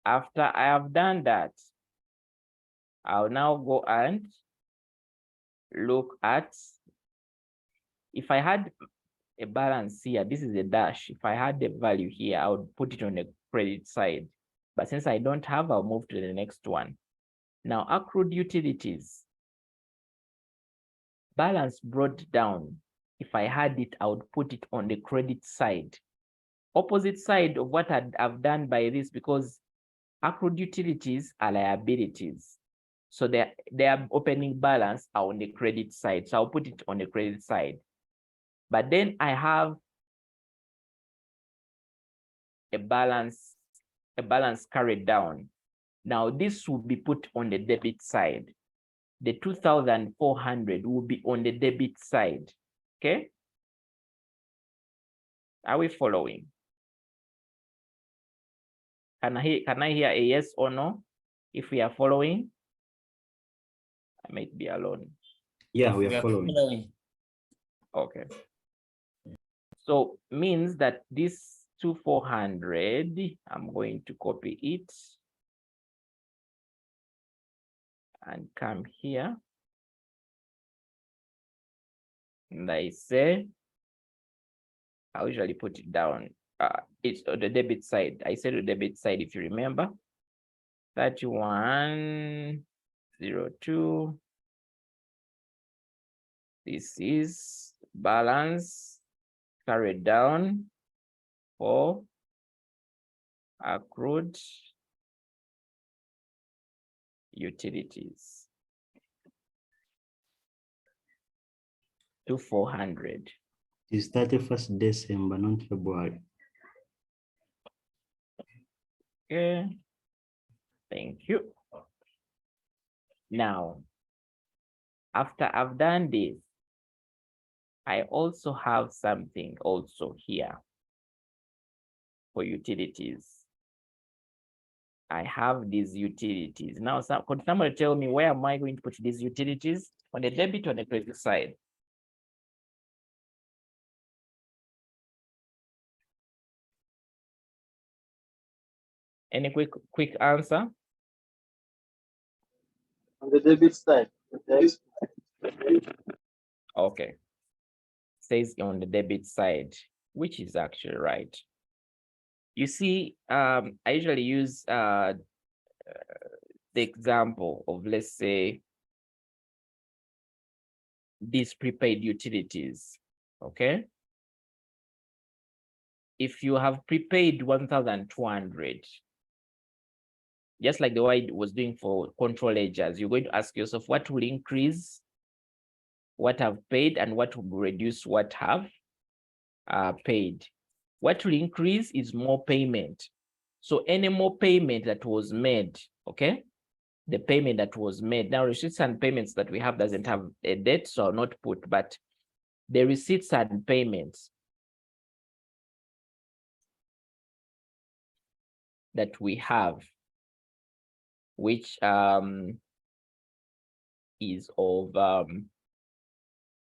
After I have done that, I'll now go and look at, if I had a balance here, this is a dash. If I had the value here, I would put it on the credit side. But since I don't have, I'll move to the next one. Now, accrued utilities. Balance brought down. If I had it, I would put it on the credit side. Opposite side of what I've done by this, because accrued utilities are liabilities. So their opening balance are on the credit side. So I'll put it on the credit side. But then I have a balance carried down. Now this will be put on the debit side. The 2,400 will be on the debit side. Okay. Are we following? Can I hear a yes or no? If we are following, I might be alone. Yeah, we are following. Okay. So means that this 2,400, I'm going to copy it and come here. And I say, I usually put it down. It's on the debit side. I said the debit side, if you remember. 3102. This is balance carried down for accrued utilities. 2,400. It's 31st December, not February. Okay. Thank you. Now, after I've done this, I also have something also here for utilities. I have these utilities. Now, could somebody tell me where am I going to put these utilities? On the debit or the credit side? Any quick answer? On the debit side. Okay. Says on the debit side, which is actually right. You see, I usually use the example of, let's say, these prepaid utilities. Okay. If you have prepaid 1,200, just like the way it was doing for control ledgers, you're going to ask yourself what will increase what I've paid and what will reduce what have paid. What will increase is more payment. So any more payment that was made, okay? The payment that was made. Now, receipts and payments that we have doesn't have a date, so I'll not put, but the receipts and payments that we have, which is of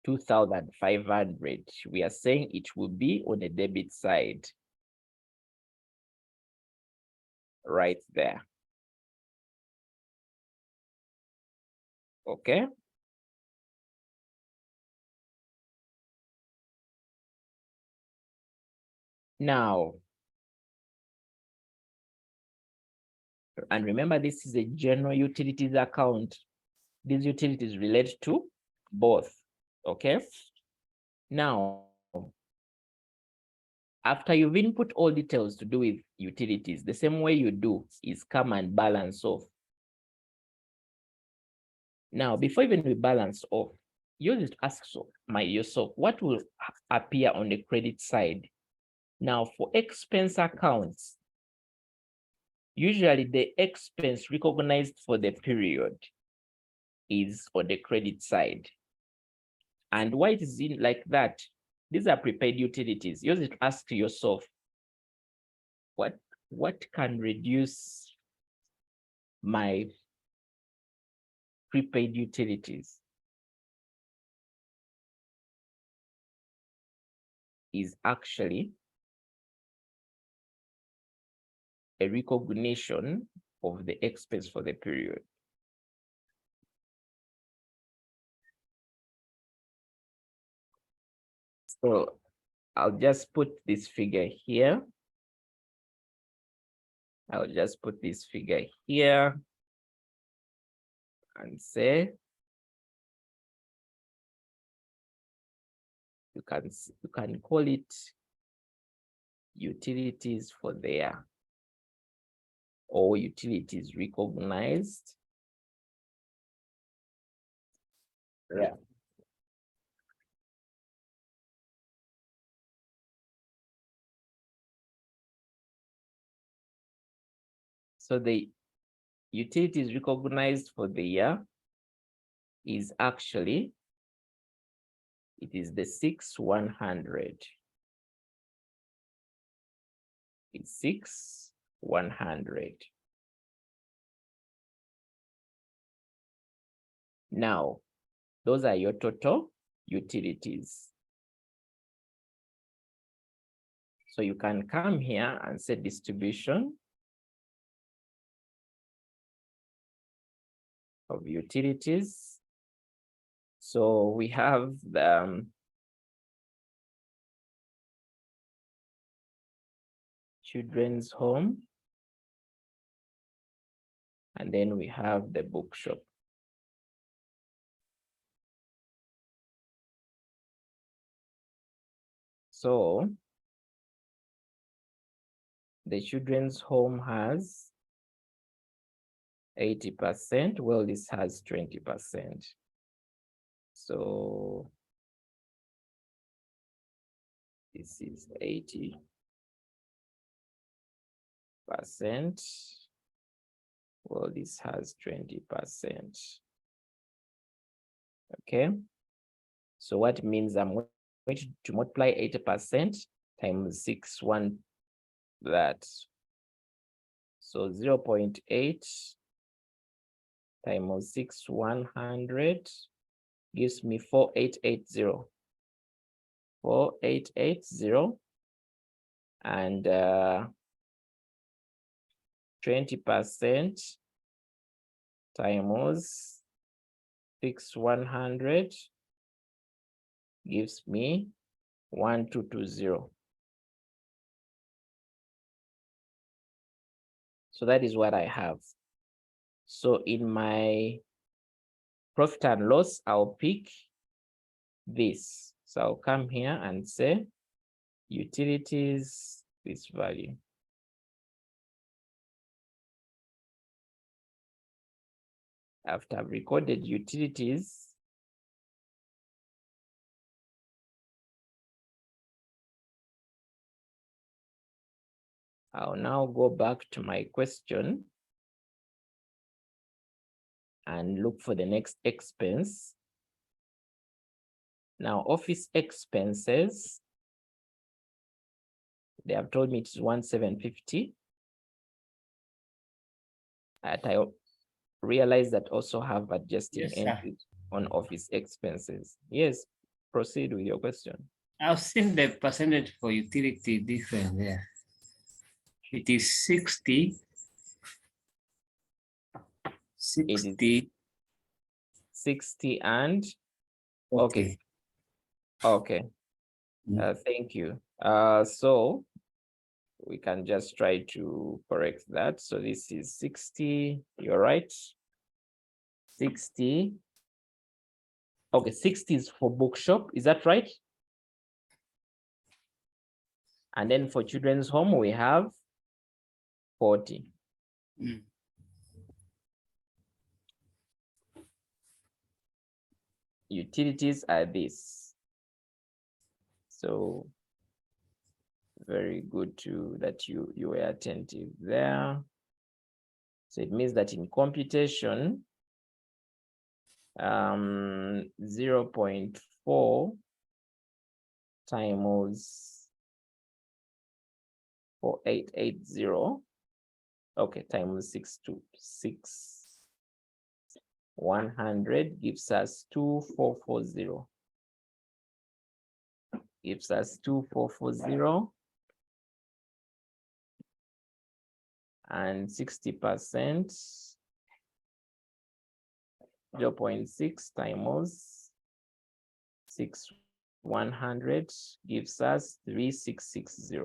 2,500, we are saying it will be on the debit side, right there. Okay. Now, and remember, this is a general utilities account. These utilities relate to both. Okay. Now, After you've input all details to do with utilities, the same way you do is come and balance off. Now, before even we balance off, you just ask yourself, what will appear on the credit side? Now, for expense accounts, usually the expense recognized for the period is on the credit side. And why it is in like that? These are prepaid utilities. You just ask yourself, what can reduce my prepaid utilities? Is actually a recognition of the expense for the period. So I'll just put this figure here. I'll just put this figure here and say, you can call it utilities for the year, or utilities recognized. Yeah. So the utilities recognized for the year is actually, it is the 6,100. It's 6,100. Now, those are your total utilities. So you can come here and say distribution of utilities. So we have the children's home, and then we have the bookshop. So the children's home has 80%, well, this has 20%. So this is 80%. Well, this has 20%. Okay. So what means I'm going to multiply 80% times 6,1 that. So 0.8 times 6,100 gives me 4,880. 4,880, and 20% times 6,100 gives me 1,220. So that is what I have. So in my profit and loss, I'll pick this. So I'll come here and say utilities, this value. After I've recorded utilities, I'll now go back to my question and look for the next expense. Now, office expenses, they have told me it's 1,750. I realize that also have adjusting Yes, sir. entries on office expenses. Yes, proceed with your question. I've seen the percentage for utility different there. It is 60, 60. 60 and Okay. okay. Thank you. So we can just try to correct that. So this is 60, you're right. 60. Okay, 60 is for bookshop, is that right? And then for children's home, we have 40. Mm. Utilities are this. So very good that you were attentive there. So it means that in computation, 0.4 times 4880, okay, times 100 gives us 2440. Gives us 2440, and 60%, 0.6 times 100 gives us 3660.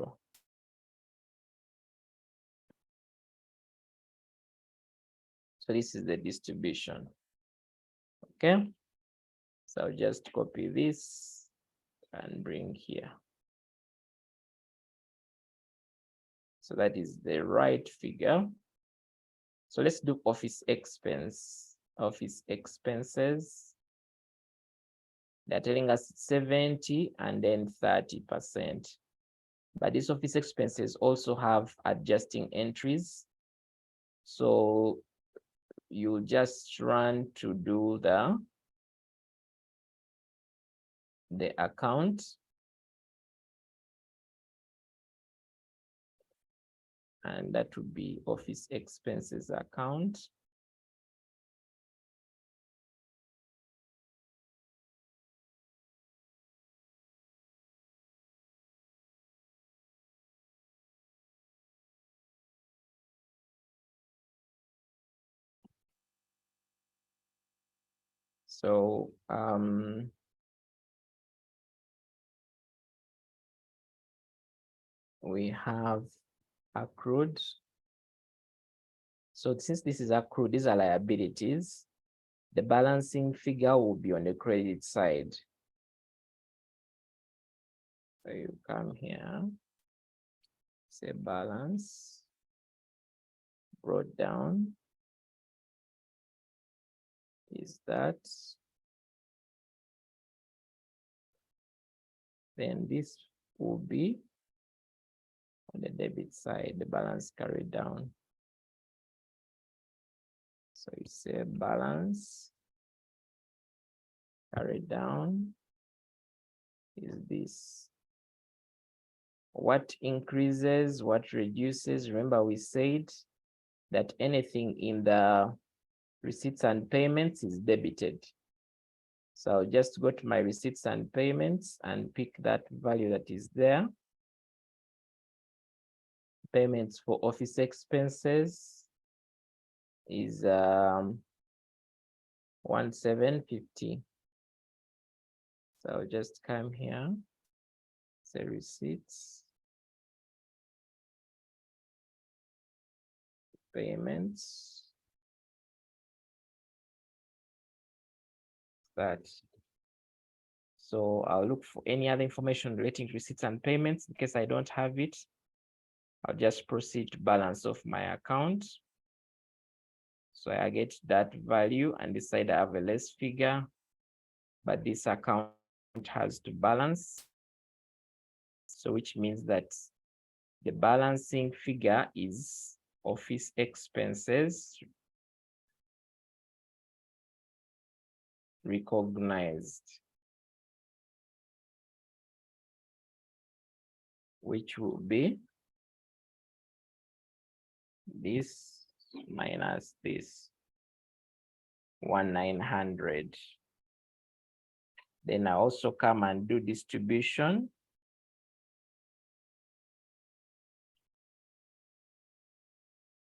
So this is the distribution. Okay, so I'll just copy this and bring here. So that is the right figure. So let's do office expense. Office expenses. They're telling us 70 and then 30%. But these office expenses also have adjusting entries. So you just run to do the account. And that would be office expenses account. So we have accrued. So since this is accrued, these are liabilities. The balancing figure will be on the credit side. So you come here, say balance, brought down is that. Then this will be on the debit side, the balance carried down. So you say balance carried down is this. What increases, what reduces? Remember we said that anything in the receipts and payments is debited. So I'll just go to my receipts and payments and pick that value that is there. Payments for office expenses is 1750. So I'll just come here, say receipts, payments, that. So I'll look for any other information relating to receipts and payments. In case I don't have it, I'll just proceed to balance of my account. So I get that value and decide I have a less figure, but this account has to balance. So which means that the balancing figure is office expenses recognized, which will be this minus this 1900. Then I also come and do distribution.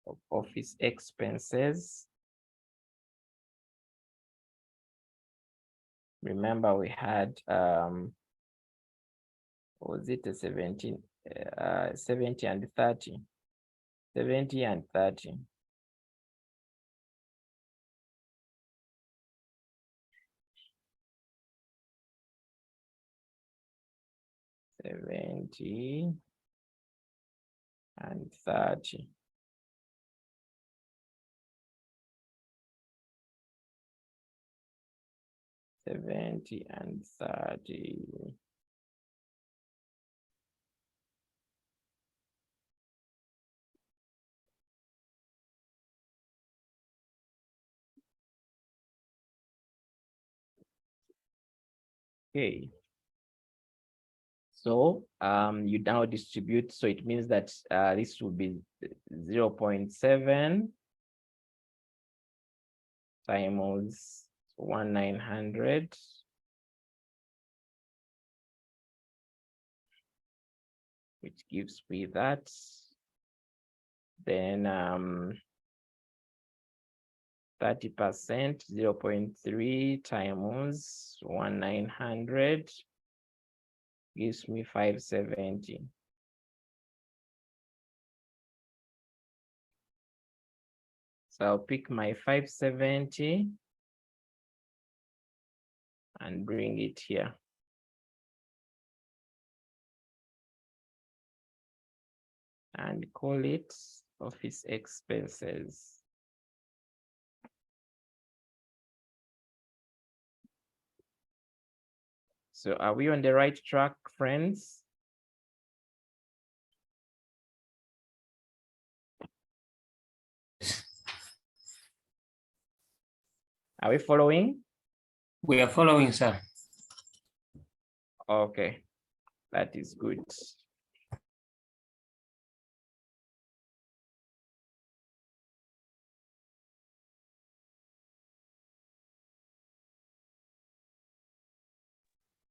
Of office expenses. Remember we had was it a 70 and 30? 70 and 30. and 30. $70 and 30. Okay. So you now distribute, so it means that this will be 0.7 times 1,900, which gives me that. Then 30%, 0.3 times 1,900 gives me 570. So I'll pick my 570 and bring it here. And call it office expenses. So are we on the right track, friends? Are we following? We are following, sir. Okay, that is good.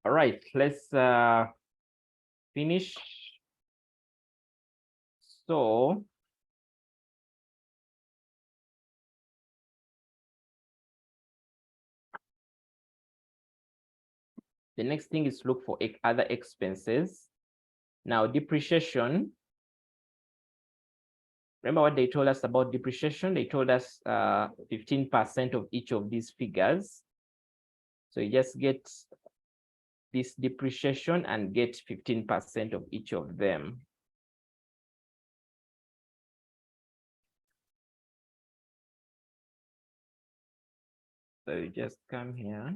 All right, let's finish. So the next thing is look for other expenses. Now depreciation. Remember what they told us about depreciation? They told us 15% of each of these figures. So you just get this depreciation and get 15% of each of them. So you just come here.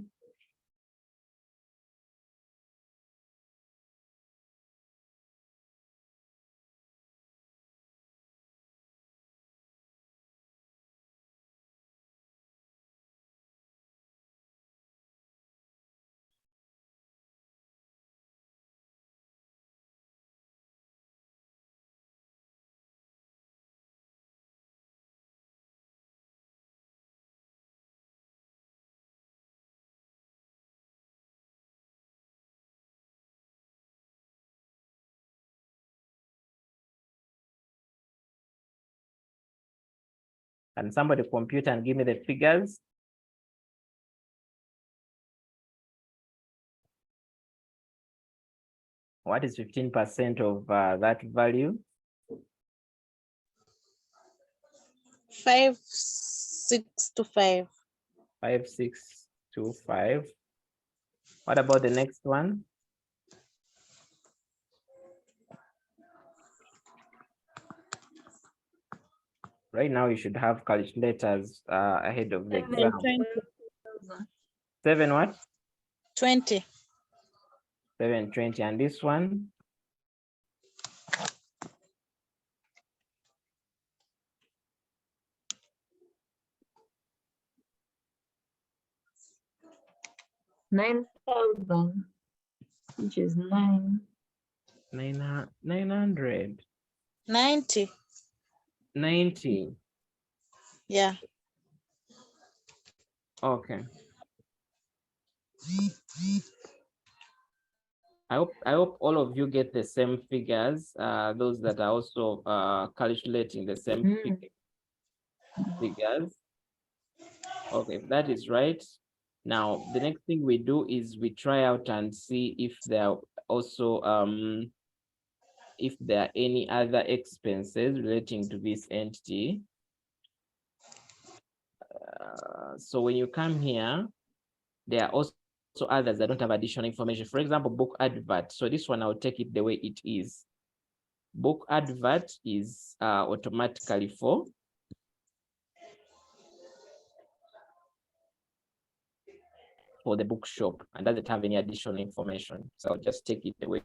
Can somebody compute and give me the figures? What is 15% of that value? 5,625. 5,625. What about the next one? Right now, you should have calculators ahead of the exam. 7 what? 20. 720. And this one? $9,000, which is 900. 90. 90. Yeah. Okay. I hope all of you get the same figures, those that are also calculating the same figures. Okay, if that is right. Now, the next thing we do is we try out and see if there are also if there are any other expenses relating to this entity. So when you come here, there are also others that don't have additional information. For example, book advert. So this one, I'll take it the way it is. Book advert is automatically for the bookshop and doesn't have any additional information. So I'll just take it away.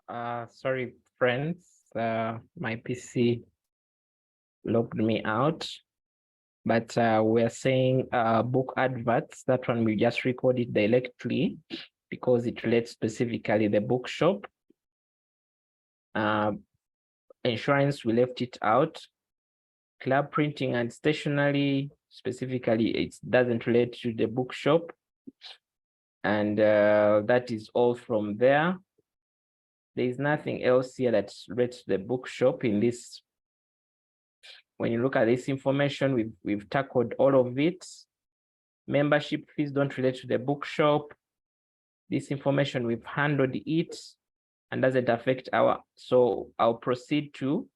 Sorry, friends, my PC logged me out, but we're saying book adverts, that one we just record it directly because it relates specifically the bookshop. Insurance, we left it out. Club printing and stationery, specifically, it doesn't relate to the bookshop. And that is all from there. There is nothing else here that relates to the bookshop in this. When you look at this information, we've tackled all of it. Membership fees don't relate to the bookshop. This information, we've handled it and doesn't affect our, so I'll proceed to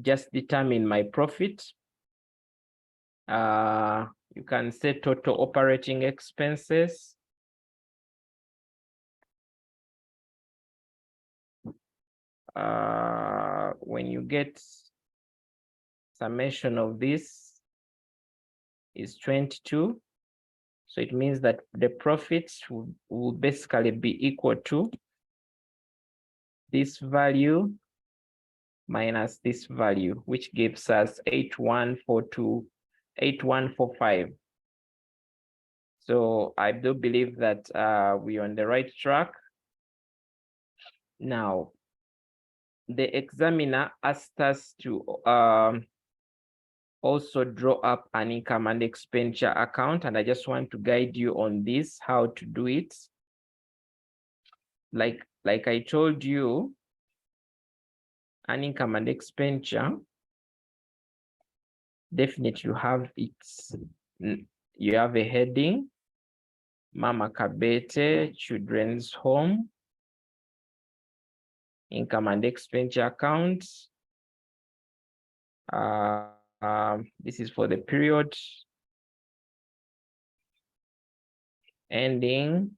just determine my profit. You can say total operating expenses. When you get summation of this is 22. So it means that the profits will basically be equal to this value minus this value, which gives us 8142, 8145. So I do believe that we're on the right track. Now, the examiner asked us to also draw up an income and expenditure account, and I just want to guide you on this, how to do it. Like I told you, an income and expenditure, definitely you have a heading, Mama Kabete, Children's Home, income and expenditure account. This is for the period ending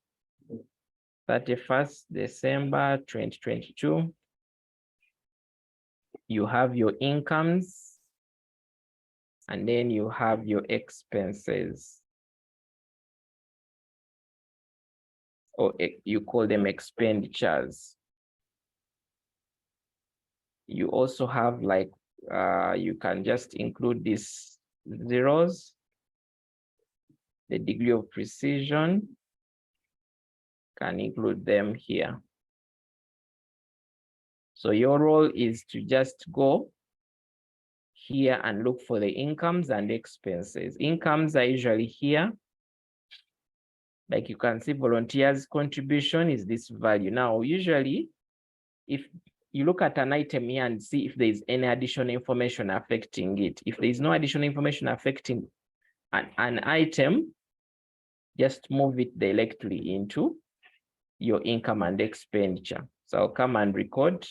31st December 2022. You have your incomes, and then you have your expenses, or you call them expenditures. You also have like, you can just include these zeros, the degree of precision, can include them here. So your role is to just go here and look for the incomes and expenses. Incomes are usually here. Like you can see, volunteers' contribution is this value. Now, usually, if you look at an item here and see if there is any additional information affecting it. If there is no additional information affecting an item, just move it directly into your income and expenditure. So I'll come and record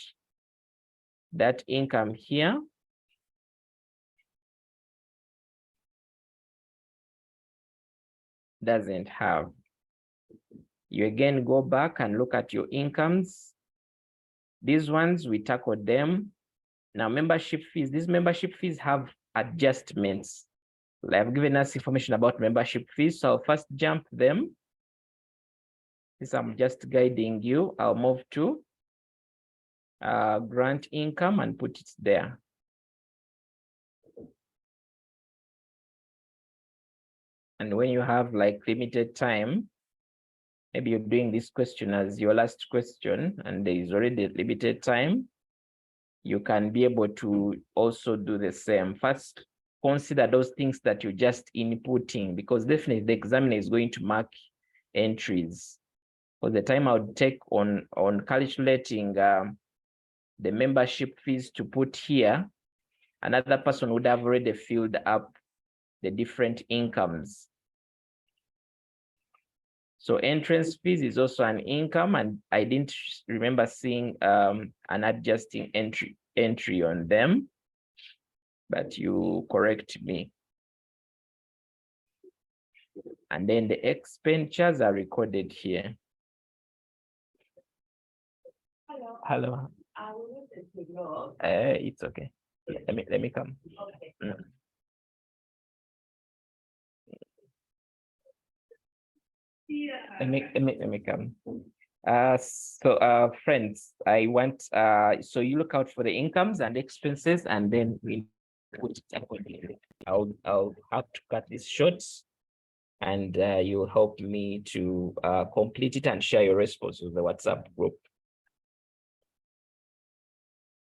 that income here. Doesn't have. You again go back and look at your incomes. These ones, we tackled them. Now, membership fees, these membership fees have adjustments. They've given us information about membership fees, so I'll first jump them. This I'm just guiding you. I'll move to grant income and put it there. And when you have like limited time, maybe you're doing this question as your last question and there is already limited time, you can be able to also do the same. First, consider those things that you're just inputting, because definitely the examiner is going to mark entries. For the time I would take on calculating the membership fees to put here, another person would have already filled up the different incomes. So entrance fees is also an income, and I didn't remember seeing an adjusting entry on them, but you correct me. And then the expenditures are recorded here. Hello. It's okay. Let me come. Okay. Let me come. So friends, I want so you look out for the incomes and expenses, and then we put it accordingly. I'll have to cut this short, and you'll help me to complete it and share your response with the WhatsApp group.